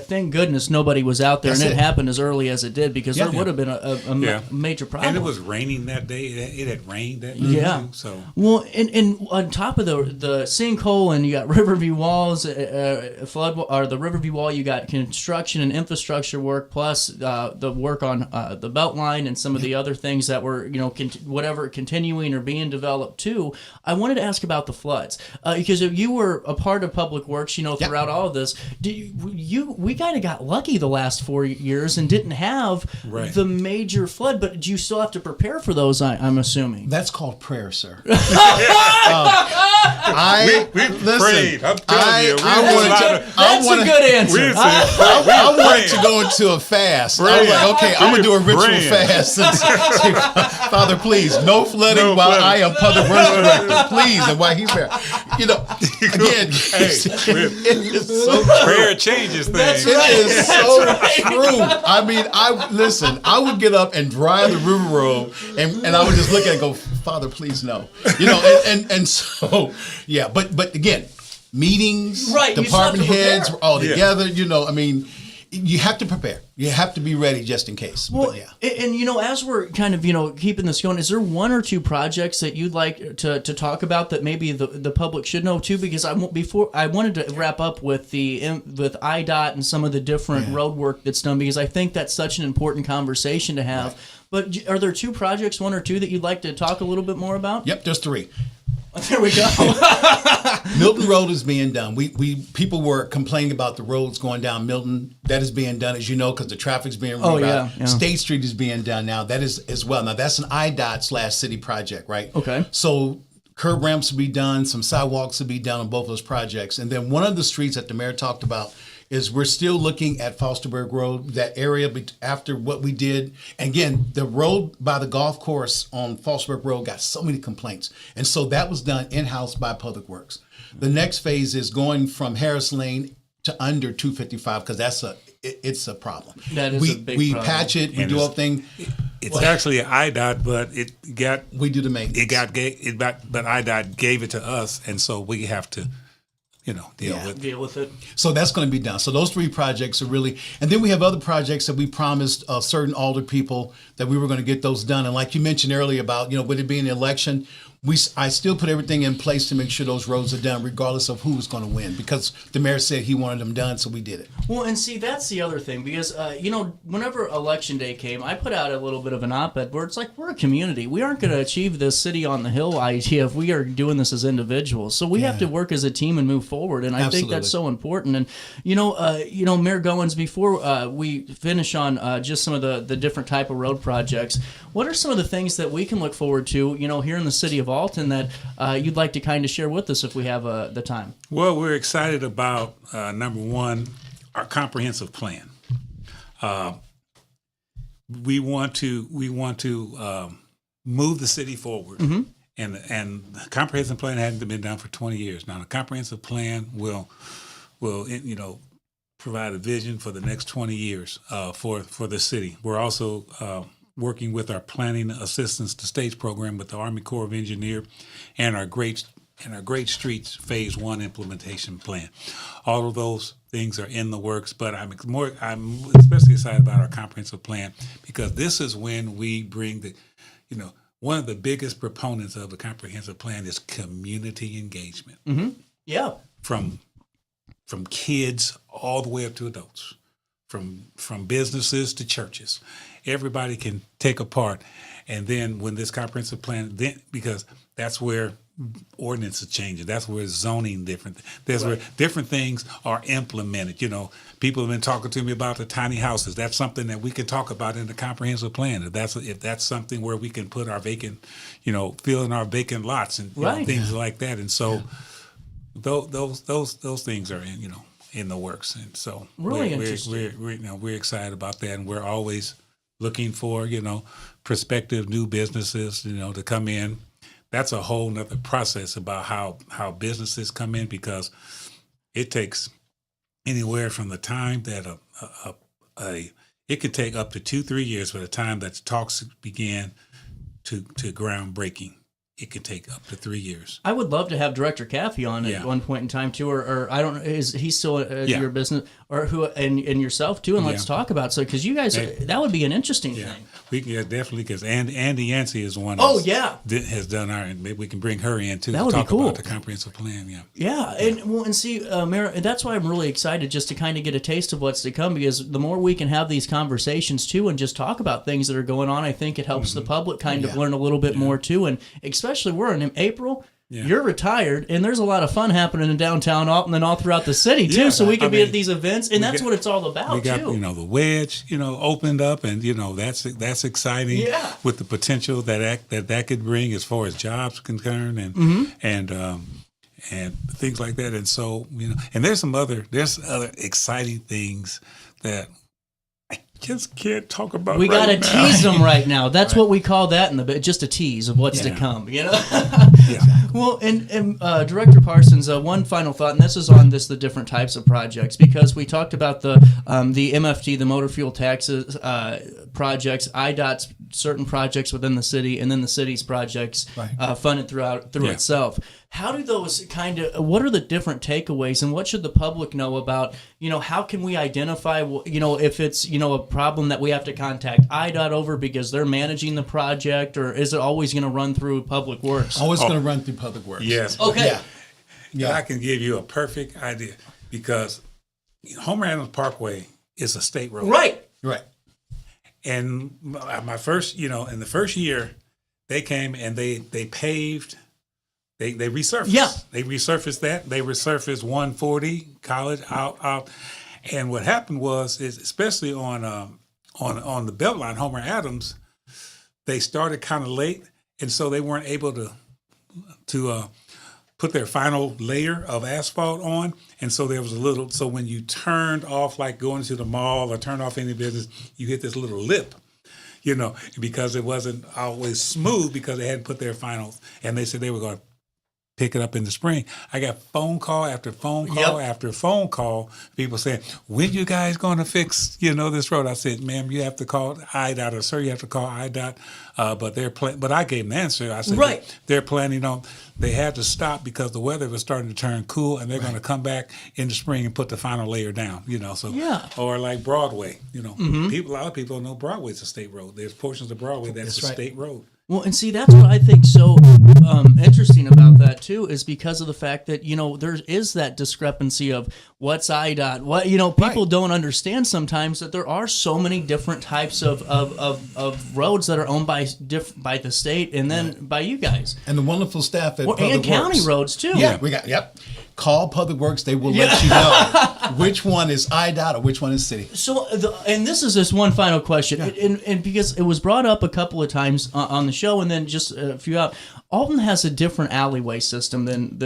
thank goodness nobody was out there, and it happened as early as it did, because there would have been a major problem. And it was raining that day. It had rained that day, too. So. Well, and on top of the sinkhole, and you got Riverview Walls, flood, or the Riverview Wall, you got construction and infrastructure work, plus the work on the Beltline and some of the other things that were, continuing or being developed, too. I wanted to ask about the floods, because you were a part of Public Works, throughout all of this. We kind of got lucky the last 4 years and didn't have the major flood, but do you still have to prepare for those, I'm assuming? That's called prayer, sir. We prayed. I'm telling you. That's a good answer. I wanted to go into a fast. I was like, okay, I'm going to do a ritual fast. Father, please, no flooding while I am Public Works Director, please, and while he's there. Again, it is so true. Prayer changes things. It is so true. I would get up and drive the river road, and I would just look at it and go, Father, please, no. And so, yeah, but again, meetings, department heads were all together, you have to prepare. You have to be ready just in case. Well, and as we're kind of keeping this going, is there one or two projects that you'd like to talk about that maybe the public should know too? Because I wanted to wrap up with with IDOT and some of the different road work that's done, because I think that's such an important conversation to have. Right. But are there two projects, one or two, that you'd like to talk a little bit more about? Yep, there's three. There we go. Milton Road is being done. People were complaining about the roads going down Milton. That is being done, as you know, because the traffic's being rerouted. Yeah. State Street is being done now. That is as well. Now, that's an IDOT/city project, right? Okay. So curb ramps will be done. Some sidewalks will be done on both those projects. And then one of the streets that the mayor talked about is we're still looking at Fosterburg Road, that area after what we did. And again, the road by the golf course on Fosterburg Road got so many complaints. And so that was done in-house by Public Works. The next phase is going from Harris Lane to under 255, because it's a problem. That is a big problem. We patch it, we do all thing. It's actually an IDOT, but we do the maintenance. But IDOT gave it to us, and so we have to deal with it. So that's going to be done. So those three projects are really, and then we have other projects that we promised certain older people that we were going to get those done. And like you mentioned earlier about, with it being an election, I still put everything in place to make sure those roads are done, regardless of who was going to win, because the mayor said he wanted them done, so we did it. Well, and see, that's the other thing, because, whenever Election Day came, I put out a little bit of an op-ed where it's like, we're a community. We aren't going to achieve this city on the hill idea if we are doing this as individuals. So we have to work as a team and move forward, and I think that's so important. And, Mayor Goins, before we finish on just some of the different type of road projects, what are some of the things that we can look forward to, here in the city of Alton that you'd like to kind of share with us if we have the time? Well, we're excited about, number one, our comprehensive plan. We want to move the city forward, and the comprehensive plan hasn't been done for 20 years. Now, the comprehensive plan will provide a vision for the next 20 years for the city. We're also working with our planning assistance to states program with the Army Corps of Engineers and our great our Great Streets Phase 1 implementation plan. All of those things are in the works, but I'm especially excited about our comprehensive plan because this is when we bring one of the biggest proponents of the comprehensive plan is community engagement. Mm-hmm. Yeah. From kids all the way up to adults, from businesses to churches. Everybody can take a part. And then when this comprehensive plan, because that's where ordinances change. That's where zoning different. That's where different things are implemented. People have been talking to me about the tiny houses. That's something that we can talk about in the comprehensive plan. If that's something where we can put our vacant, fill in our vacant lots and things like that. And so those things are in the works. And so we're excited about that, and we're always looking for prospective new businesses to come in. That's a whole nother process about how businesses come in, because it takes anywhere from the time that it could take up to 2-3 years from the time that talks begin to groundbreaking. It could take up to 3 years. I would love to have Director Caffey on at one point in time too, or I don't know, is he still at your business, or who, and yourself too, and let's talk about because you guys, that would be an interesting thing. We can definitely, because Andy Yancey is one. Has done our, and maybe we can bring her in too. That would to talk be cool. About the comprehensive plan. And see, Mayor, and that's why I'm really excited just to kind of get a taste of what's to come, because the more we can have these conversations too, and just talk about things that are going on, I think it helps the public kind of learn a little bit more too, and especially we're in April. You're retired, and there's a lot of fun happening in downtown Alton and all throughout the city too. So we can be at these events, and that's what it's all about. We got too. The wedge, opened up, and that's exciting. Yeah. With the potential that could bring as far as jobs concerned, and things like that. And so and there's other exciting things that I just can't talk about. We got to now. tease them right now. That's what we call that just a tease of what's to come. Well, and Director Parsons, one final thought, and this is on the different types of projects, because we talked about the MFT, the motor fuel taxes projects, IDOT's certain projects within the city, and then the city's projects funded through itself. How do those what are the different takeaways, and what should the public know about, how can we identify, if it's, a problem that we have to contact IDOT over because they're managing the project, or is it always going to run through Public Works? Always going to run through Public Works. Yes. Okay. Yeah. I can give you a perfect idea, because Homer Adams Parkway is a state road. Right. And my first, in the first year, they came and they paved. They resurfaced. Yeah. They resurfaced that. They resurfaced 140 College out. And what happened was, especially on the Beltline, Homer Adams, they started kind of late, and so they weren't able to put their final layer of asphalt on. And so there was so when you turned off, like going to the mall or turned off any business, you hit this little lip. Because it wasn't always smooth, because they hadn't put their final, and they said they were going to pick it up in the spring. I got phone call after phone call after phone call, people saying, when you guys going to fix, this road? I said, ma'am, you have to call IDOT, or sir, you have to call IDOT. But I gave an answer. I said, they're planning on, they had to stop because the weather was starting to turn cool, and they're going to come back in the spring and put the final layer down, or like Broadway, a lot of people don't know Broadway's a state road. There's portions of Broadway that's a state road. Well, and see, that's what I think so interesting about that too, is because of the fact that there is that discrepancy of what's IDOT, what people don't understand sometimes, that there are so many different types of roads that are owned by the state, and then by you guys and the wonderful staff at Public Works. And county roads too. Yeah, we got Call Public Works; they will let you know which one is IDOT or which one is city. So, and this is one final question, and because it was brought up a couple of times on the show, and then just a few out. Alton has a different alleyway system than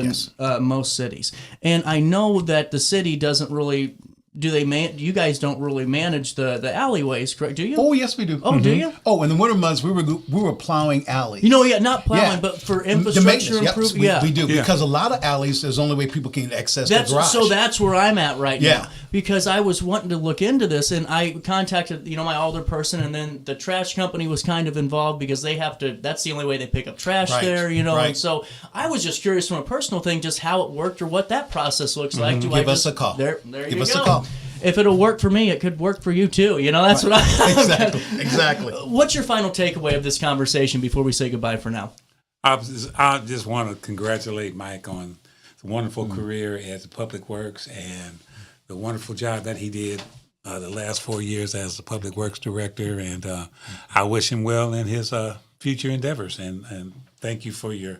most cities, and I know that the city doesn't really do you guys don't really manage the alleyways, correct? Do you? Oh, yes, we do. Oh, do you? Oh, in the winter months, we were plowing alleys. Not plowing, but for infrastructure improvement. Yep, we do, because a lot of alleys, there's only way people can access the garage. So that's where I'm at right now. Because I was wanting to look into this, and I contacted, my older person, and then the trash company was kind of involved because they have to, that's the only way they pick up trash there, and so I was just curious from a personal thing, just how it worked or what that process looks like. Give us a call. There Give you us go. a call. If it'll work for me, it could work for you too. That's what I... Exactly. What's your final takeaway of this conversation before we say goodbye for now? I just want to congratulate Mike on the wonderful career at the Public Works and the wonderful job that he did the last 4 years as the Public Works Director. And I wish him well in his future endeavors. And thank you for your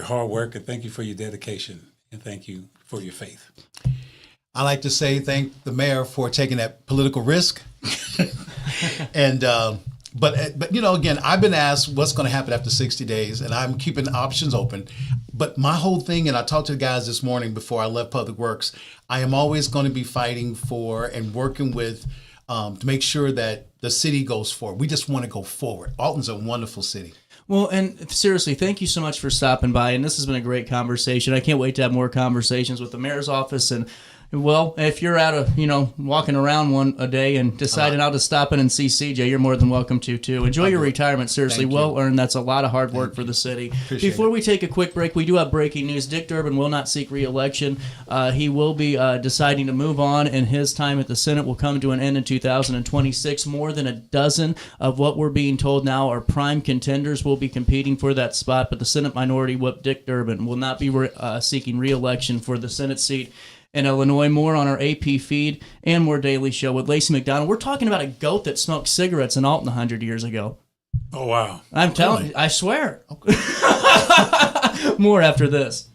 hard work, and thank you for your dedication, and thank you for your faith. I like to say thank the mayor for taking that political risk. And but again, I've been asked what's going to happen after 60 days, and I'm keeping options open. But my whole thing, and I talked to the guys this morning before I left Public Works, I am always going to be fighting for and working with to make sure that the city goes forward. We just want to go forward. Alton's a wonderful city. Well, and seriously, thank you so much for stopping by, and this has been a great conversation. I can't wait to have more conversations with the mayor's office. And well, if you're out of, walking around a day and deciding how to stop in and see CJ, you're more than welcome to, too. Enjoy your retirement. Seriously, well earned. That's a lot of hard work for the city. Before we take a quick break, we do have breaking news. Dick Durbin will not seek re-election. He will be deciding to move on, and his time at the Senate will come to an end in 2026. More than a dozen of what we're being told now are prime contenders will be competing for that spot, but the Senate Minority Whip, Dick Durbin, will not be seeking re-election for the Senate seat in Illinois. More on our AP feed and more Daily Show with At.Lacy McDonald. We're talking about a goat that smoked cigarettes in Alton 100 years ago. Oh, wow. I'm telling you, I swear. More after this.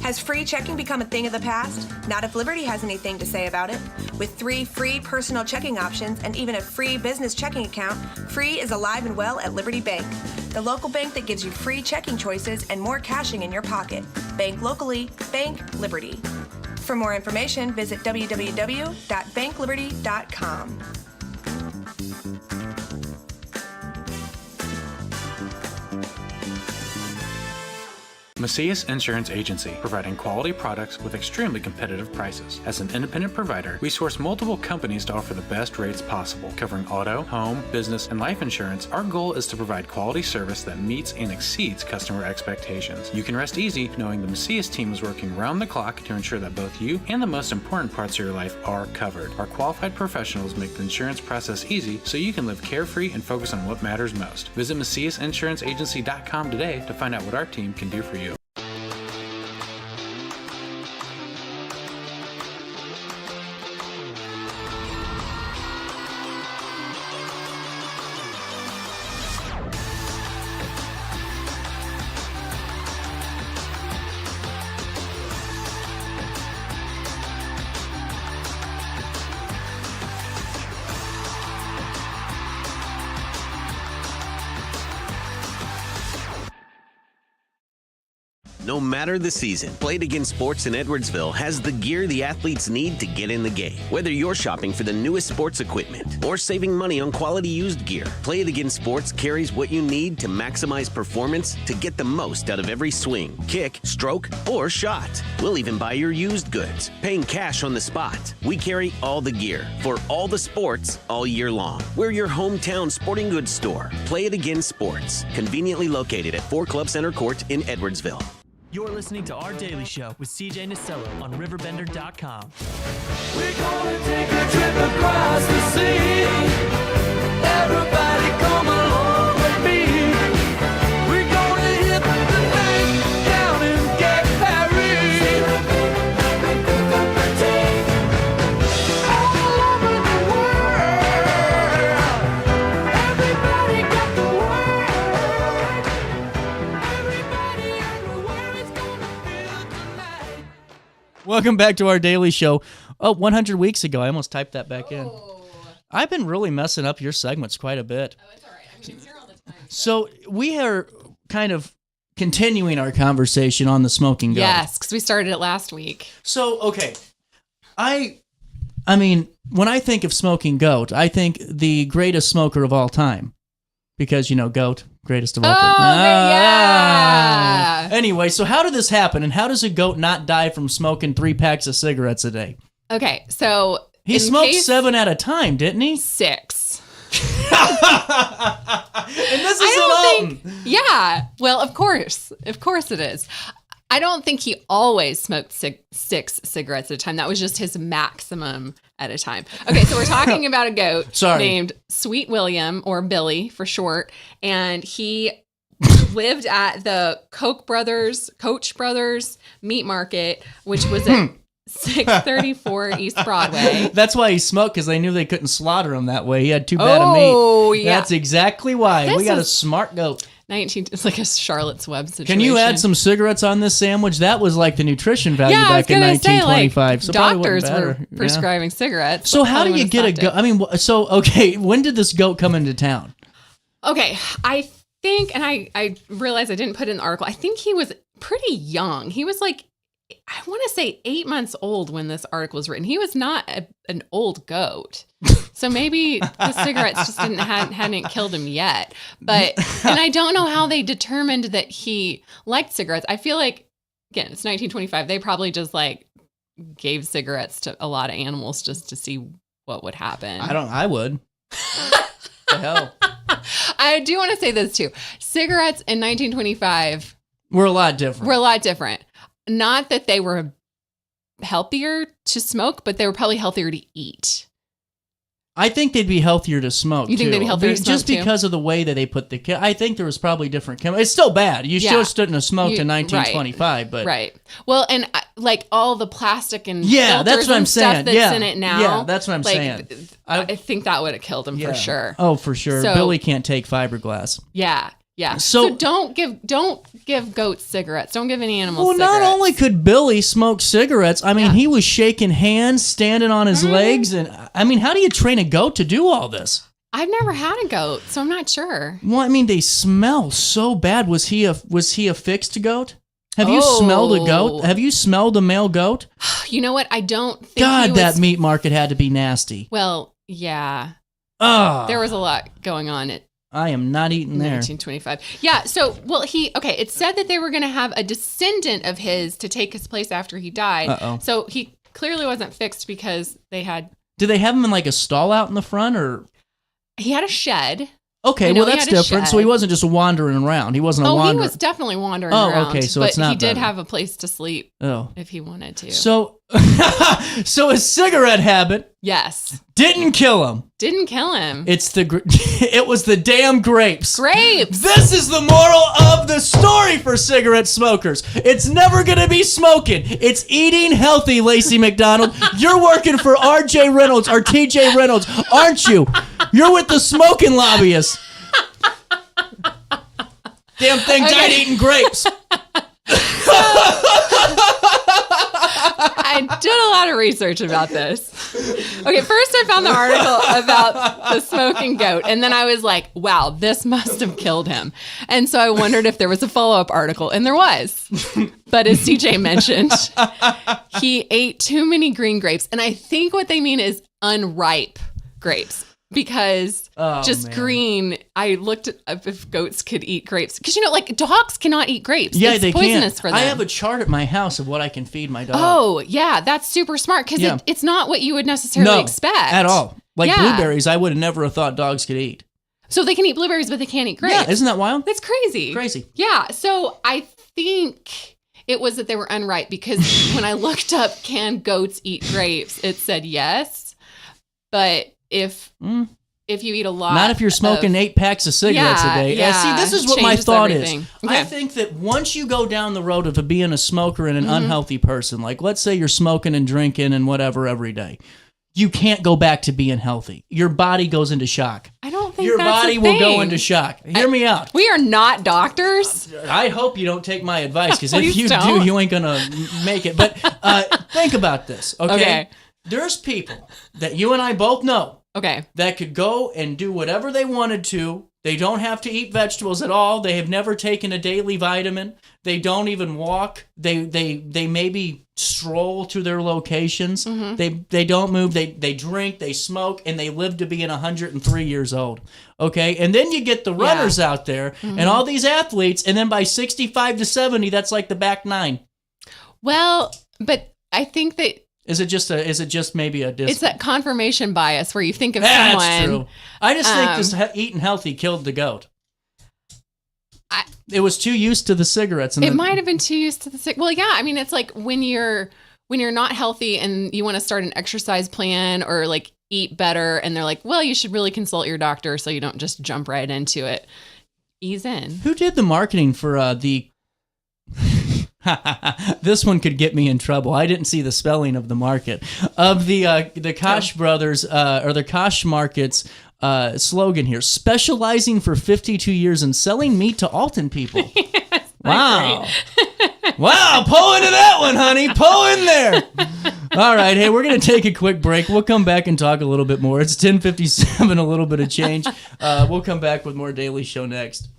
Has free checking become a thing of the past? Not if Liberty has anything to say about it. With 3 free personal checking options and even a free business checking account, free is alive and well at Liberty Bank. The local bank that gives you free checking choices and more cashing in your pocket. Bank locally, bank Liberty. For more information, visit www.bankliberty.com. Macias Insurance Agency, providing quality products with extremely competitive prices. As an independent provider, we source multiple companies to offer the best rates possible. Covering auto, home, business, and life insurance, our goal is to provide quality service that meets and exceeds customer expectations. You can rest easy knowing the Macias team is working round the clock to ensure that both you and the most important parts of your life are covered. Our qualified professionals make the insurance process easy so you can live carefree and focus on what matters most. Visit MaciasInsuranceAgency.com today to find out what our team can do for you. no matter the season. Play It Again Sports in Edwardsville has the gear the athletes need to get in the game. Whether you're shopping for the newest sports equipment or saving money on quality used gear, Play It Again Sports carries what you need to maximize performance to get the most out of every swing, kick, stroke, or shot. We'll even buy your used goods, paying cash on the spot. We carry all the gear for all the sports all year long. We're your hometown sporting goods store. Play It Again Sports, conveniently located at 4 Club Center Court in Edwardsville. You're listening to Our Daily Show with CJ Nicello on RiverBender.com. We're gonna take a trip across the sea. Everybody come along with me. We're gonna hit the bank down in Cape Harry. All over the world. Everybody got the word. Everybody everywhere is gonna feel tonight. Welcome back to Our Daily Show. Oh, 100 weeks ago. I almost typed that back in. I've been really messing up your segments quite a bit. Oh, it's all right. I mean, it's here all the time. So we are kind of continuing our conversation on the smoking gun. Yes, because we started it last week. So, okay. I mean, when I think of smoking goat, I think the greatest smoker of all time. Because, you know, goat, greatest of all time. Yeah. Anyway, so how did this happen? And how does a goat not die from smoking 3 packs of cigarettes a day? Okay, so He smoked 7 at a time, didn't he? 6. And this is Alton. Yeah. Well, of course it is. I don't think he always smoked 6 cigarettes at a time. That was just his maximum at a time. Okay, so we're talking about a goat named Sweet William, or Billy for short, and he lived at the Koch brothers meat market, which was at 634 East Broadway. That's why he smoked, because they knew they couldn't slaughter him that way. He had too bad of meat. Oh, yeah. That's exactly why. This we got a is- smart goat. It's like a Charlotte's Web situation. Can you add some cigarettes on this sandwich? That was like the nutrition value Yeah, I was back in gonna say, 1925. so probably doctors wasn't were better. Yeah. prescribing cigarettes. So how Probably do you would've get a stopped goat? I mean, okay, when did this goat come into town? Okay, I think, and I realized I didn't put it in the article, I think he was pretty young. He was like, I want to say 8 months old when this article was written. He was not an old goat. So maybe the cigarettes just hadn't killed him yet. But, and I don't know how they determined that he liked cigarettes. I feel like, again, it's 1925. They probably just like gave cigarettes to a lot of animals just to see what would happen. I would. The hell? I do want to say this too. Cigarettes in 1925 We're a lot different. Not that they were healthier to smoke, but they were probably healthier to eat. I think they'd be healthier to smoke. You think too. they'd be healthier to smoke, just too? because of the way that they put the. I think there was probably different chemicals. It's still bad. You still shouldn't have smoked in 1925, but right. Well, and like all the plastic and Yeah, filters that's what and I'm stuff saying. that's Yeah. in it now. Yeah, that's what I'm like, saying. I think that would have killed him for sure. Oh, for sure. So- Billy can't take fiberglass. Yeah. Yeah. So- So don't give goats cigarettes. Don't give any animals Well, cigarettes. not only could Billy smoke cigarettes, I mean, he was shaking hands, standing on his legs, and I mean, how do you train a goat to do all this? I've never had a goat, so I'm not sure. Well, I mean, they smell so bad. Was he a fixed goat? Have you smelled a goat? Have you smelled a male goat? You know what? I don't think God, he was, that meat market had to be nasty. Well, yeah. Ah, There was a lot going on at I am not eating there. 1925. Yeah, so, it said that they were going to have a descendant of his to take his place after he died. Uh-oh. So he clearly wasn't fixed because they had... Did they have him in like a stall out in the front, or? He had a shed. Okay, I know well, he that's had a different. shed. So he wasn't just wandering around. He wasn't a Oh, he wanderer. was definitely wandering Oh, around. okay, so but it's not he did better. have a place to sleep Oh. if he wanted to. So, so his cigarette habit Yes. didn't kill him. Didn't kill him. It was the damn grapes. Grapes. This is the moral of the story for cigarette smokers. It's never going to be smoking. It's eating healthy, Lacey McDonald. You're working for R.J. Reynolds or T.J. Reynolds, aren't you? You're with the smoking lobbyists. Damn thing died eating grapes. I did a lot of research about this. Okay, first I found the article about the smoking goat, and then I was like, wow, this must have killed him. And so I wondered if there was a follow-up article, and there was. But as CJ mentioned, he ate too many green grapes. And I think what they mean is unripe grapes. Because green, I looked up if goats could eat grapes. Because, like dogs cannot eat grapes. Yeah, it's they poisonous can't. for them. I have a chart at my house of what I can feed my dog. Oh, yeah, that's super smart. Because it's not what you would necessarily expect. At all. Like blueberries, I would have never thought dogs could eat. So they can eat blueberries, but they can't eat grapes. Yeah, isn't that wild? That's crazy. Crazy. Yeah, so I think it was that they were unripe because when I looked up, can goats eat grapes? It said yes. But if you eat a lot. Not if you're smoking 8 packs of cigarettes a day. Yeah, See, this is what my thought everything. is. Okay. I think that once you go down the road of being a smoker and an unhealthy person, like let's say you're smoking and drinking and whatever every day, you can't go back to being healthy. Your body goes into shock. I don't think your that's body a will go thing. into shock. Hear me out. We are not doctors. I hope you don't take my advice because if Please you don't. do, you ain't gonna make it. But think about this, okay? There's people that you and I both know. Okay. That could go and do whatever they wanted to. They don't have to eat vegetables at all. They have never taken a daily vitamin. They don't even walk. They maybe stroll to their locations. They don't move. They drink, they smoke, and they live to being 103 years old. Okay? And then you get the runners out there and all these athletes, and then by 65 to 70, that's like the back nine. Well, but I think that Is it just maybe a it's that confirmation bias where you think of That's someone. true. I just think this eating healthy killed the goat. It was too used to the cigarettes. It might have been too used to the sick. Well, yeah. I mean, it's like when you're not healthy and you want to start an exercise plan or like eat better, and they're like, well, you should really consult your doctor so you don't just jump right into it. Ease in. Who did the marketing for the? This one could get me in trouble. I didn't see the spelling of the market of the Koch brothers or the Koch Market's slogan here: specializing for 52 years in selling meat to Alton people. Wow. Wow, pull into that one, honey. Pull in there. All right, hey, we're going to take a quick break. We'll come back and talk a little bit more. It's 10:57, a little bit of change. We'll come back with more Daily Show next.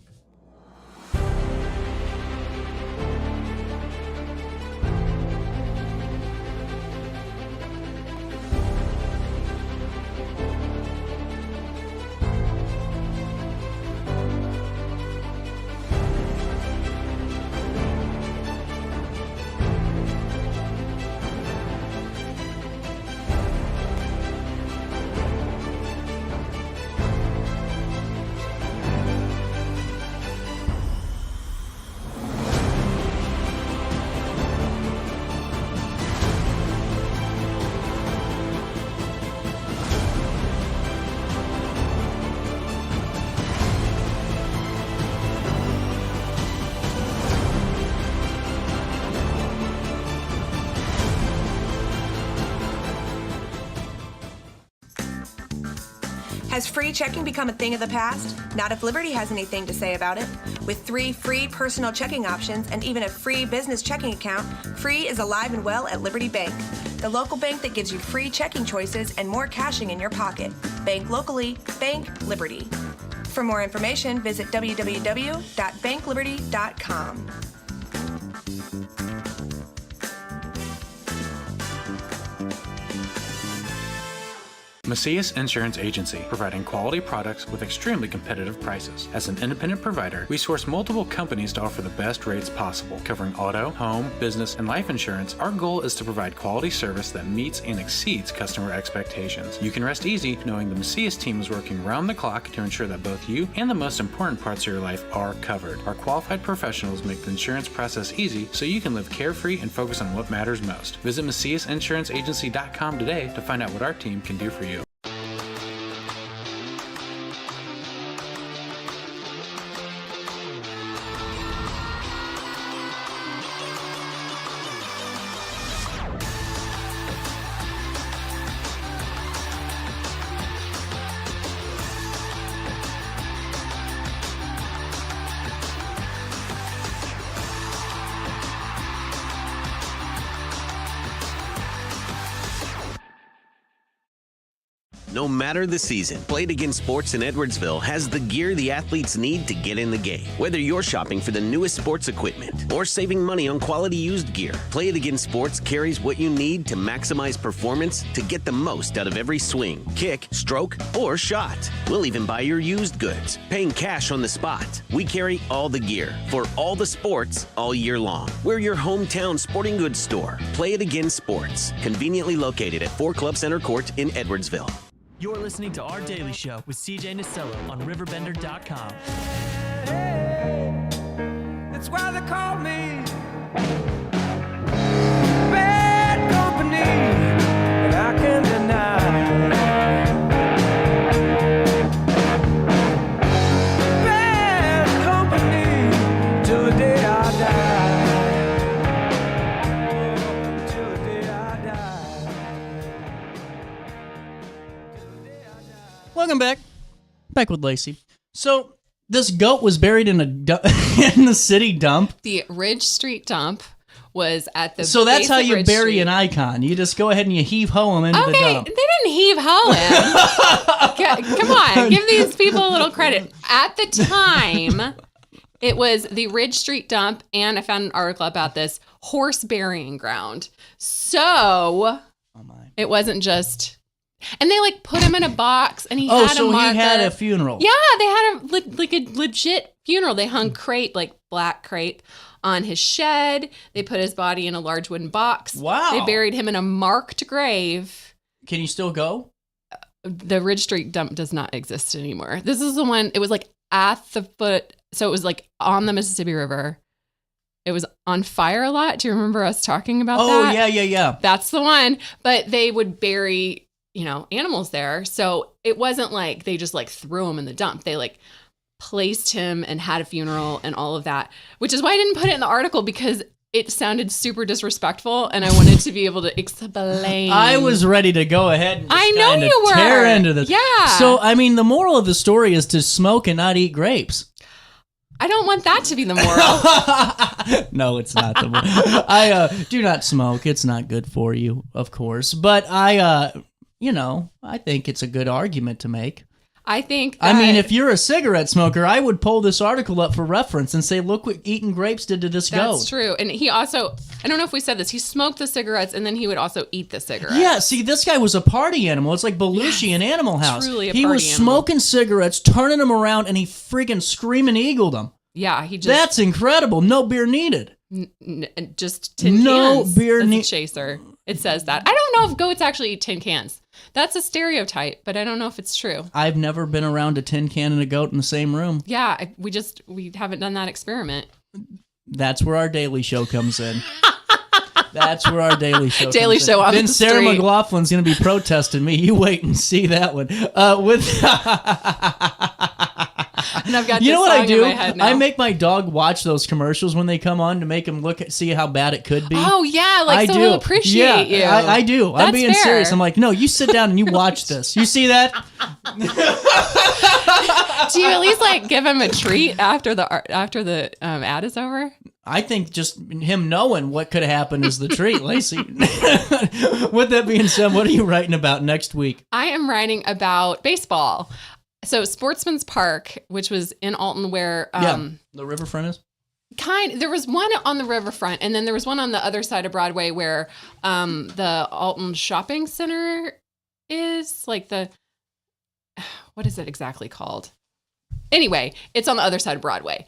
Has free checking become a thing of the past? Not if Liberty has anything to say about it. With 3 free personal checking options and even a free business checking account, free is alive and well at Liberty Bank, the local bank that gives you free checking choices and more cashing in your pocket. Bank locally, bank Liberty. For more information, visit www.bankliberty.com. Macias Insurance Agency, providing quality products with extremely competitive prices. As an independent provider, we source multiple companies to offer the best rates possible. Covering auto, home, business, and life insurance, our goal is to provide quality service that meets and exceeds customer expectations. You can rest easy knowing the Macias team is working round the clock to ensure that both you and the most important parts of your life are covered. Our qualified professionals make the insurance process easy so you can live carefree and focus on what matters most. Visit MaciasInsuranceAgency.com today to find out what our team can do for you. no matter the season. Play It Again Sports in Edwardsville has the gear the athletes need to get in the game. Whether you're shopping for the newest sports equipment or saving money on quality used gear, Play It Again Sports carries what you need to maximize performance to get the most out of every swing, kick, stroke, or shot. We'll even buy your used goods, paying cash on the spot. We carry all the gear for all the sports all year long. We're your hometown sporting goods store. Play It Again Sports, conveniently located at 4 Club Center Court in Edwardsville. You're listening to Our Daily Show with CJ Nasello on RiverBender.com. That's why they call me bad company, and I can deny bad company till the day I die. Till the day I die. Welcome back. Back with Lacey. So, this goat was buried in in the city dump. The Ridge Street dump was at the So that's base how of you Ridge bury Street. an icon. You just go ahead and you heave-ho him into the Okay, dump. they didn't heave-ho him. Come on, give these people a little credit. At the time, it was the Ridge Street dump, and I found an article about this, horse burying ground. So, it wasn't just... And they put him in a box, and he had a marker. He had a funeral. Yeah, they had a legit funeral. They hung crepe, black crepe, on his shed. They put his body in a large wooden box. Wow. They buried him in a marked grave. Can you still go? The Ridge Street dump does not exist anymore. This is the one, it was at the foot, so it was on the Mississippi River. It was on fire a lot. Do you remember us talking about that? Oh, yeah. That's the one. But they would bury, animals there. So it wasn't like they just threw him in the dump. They placed him and had a funeral and all of that, which is why I didn't put it in the article, because it sounded super disrespectful and I wanted to be able to explain. I was ready to go ahead and I know you were. tear into this. Yeah. So, the moral of the story is to smoke and not eat grapes. I don't want that to be the moral. No, it's not the moral. I do not smoke. It's not good for you, of course. But I think it's a good argument to make. I think if you're a cigarette smoker, I would pull this article up for reference and say, look what eating grapes did to this goat. That's true. And he also, I don't know if we said this, he smoked the cigarettes and then he would also eat the cigarettes. Yeah, see, this guy was a party animal. It's like Belushi in Animal House. Truly a he party was animal. smoking cigarettes, turning them around, and he freaking screaming eagled them. Yeah, he just... That's incredible. No beer needed. Just tin cans. No beer needed. Chaser. It says that. I don't know if goats actually eat tin cans. That's a stereotype, but I don't know if it's true. I've never been around a tin can and a goat in the same room. Yeah, we haven't done that experiment. That's where our daily show comes in. That's where our daily show Daily comes show in. on Then the Sarah street. McLaughlin's going to be protesting me. You wait and see that one. And I've got you know this what I song do? in my head now. I make my dog watch those commercials when they come on to make him see how bad it could be. Oh, yeah, I so do. he'll appreciate you. I do. I'm That's being fair. serious. I'm like, no, you sit down and you watch this. You see that? Do you at least give him a treat after the ad is over? I think just him knowing what could happen is the treat, Lacey. With that being said, what are you writing about next week? I am writing about baseball. So Sportsman's Park, which was in Alton, where the riverfront is. There was one on the riverfront, and then there was one on the other side of Broadway where the Alton Shopping Center is, what is it exactly called? Anyway, it's on the other side of Broadway.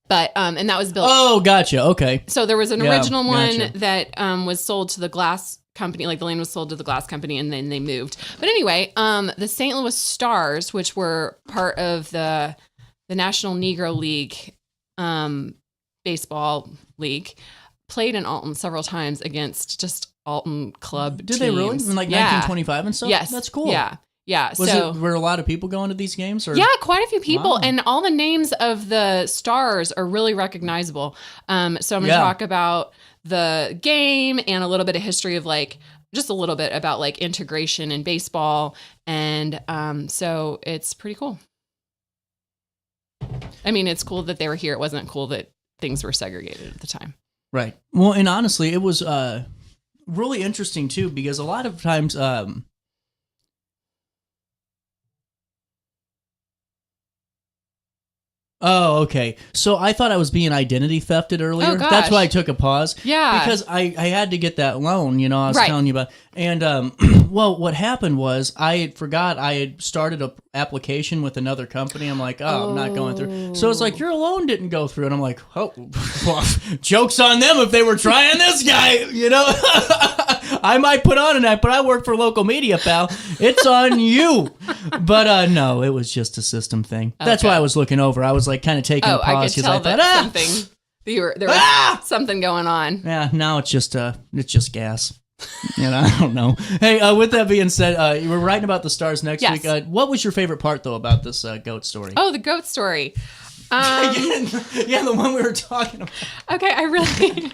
But and that was built. Oh, gotcha. Okay. So there was an original one gotcha. that was sold to the glass company. The land was sold to the glass company, and then they moved. But anyway, the St. Louis Stars, which were part of the National Negro League baseball league, played in Alton several times against just Alton club Did teams. they really? In 1925 and stuff? Yes. That's cool. Yeah. Yeah. Were a lot of people going to these games? Or? Yeah, quite a few people. Wow. And all the names of the stars are really recognizable. So I'm going to talk about the game and a little bit of history of just a little bit about integration in baseball. And so it's pretty cool. I mean, it's cool that they were here. It wasn't cool that things were segregated at the time. Right. Well, and honestly, it was really interesting too, because a lot of times, Oh, okay. So I thought I was being identity thefted earlier. Oh, gosh. That's why I took a pause. Yeah. Because I had to get that loan, I was Right. telling you about. And, well, what happened was I forgot I had started a application with another company. I'm like, I'm not going through. So it's like, your loan didn't go through. And I'm like, well, joke's on them if they were trying this guy, I might put on an act, but I work for local media, pal. It's on you. But no, it was just a system thing. That's why I was looking over. I was like kind of taking a pause I could tell thought, that something. There was something going on. Yeah, now it's just gas. I don't know. Hey, with that being said, you were writing about the stars next Yes. week. What was your favorite part though about this goat story? Oh, the goat story. Yeah, the one we were talking about. Okay, I really.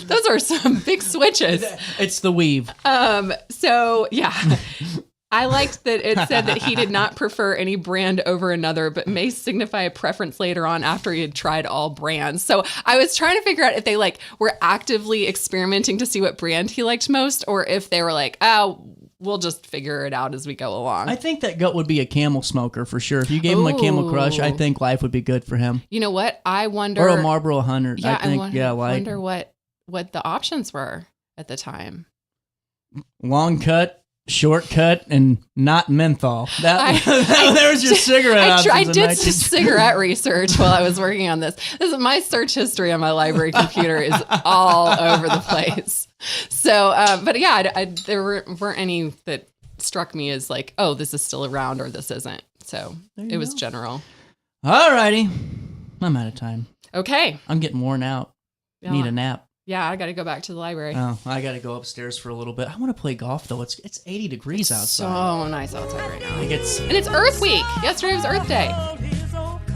Those are some big switches. It's the weave. So yeah. I liked that it said that he did not prefer any brand over another, but may signify a preference later on after he had tried all brands. So I was trying to figure out if they were actively experimenting to see what brand he liked most, or if they were like, we'll just figure it out as we go along. I think that goat would be a camel smoker for sure. If you gave him a Camel Crush, I think life would be good for him. You know what? I wonder. Or a Marlboro 100. Yeah, I think. wonder what the options were at the time. Long cut, short cut, and not menthol. There was your cigarette options. I did some cigarette research while I was working on this. My search history on my library computer is all over the place. So, but yeah, there weren't any that struck me as like, oh, this is still around or this isn't. So it was general. All righty. I'm out of time. Okay. I'm getting worn out. Yeah. Need a nap. Yeah, I got to go back to the library. Oh, I got to go upstairs for a little bit. I want to play golf though. It's 80 degrees outside. So nice outside right now. And it's Earth Week. Yesterday was Earth Day.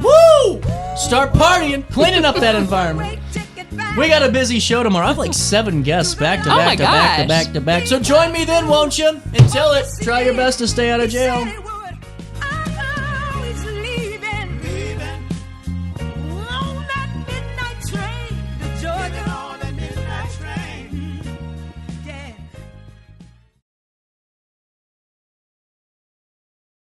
Woo! Start partying, cleaning up that environment. We got a busy show tomorrow. I have like 7 guests back to back to back to back to back. So join me then, won't you? Until it, try your best to stay out of jail.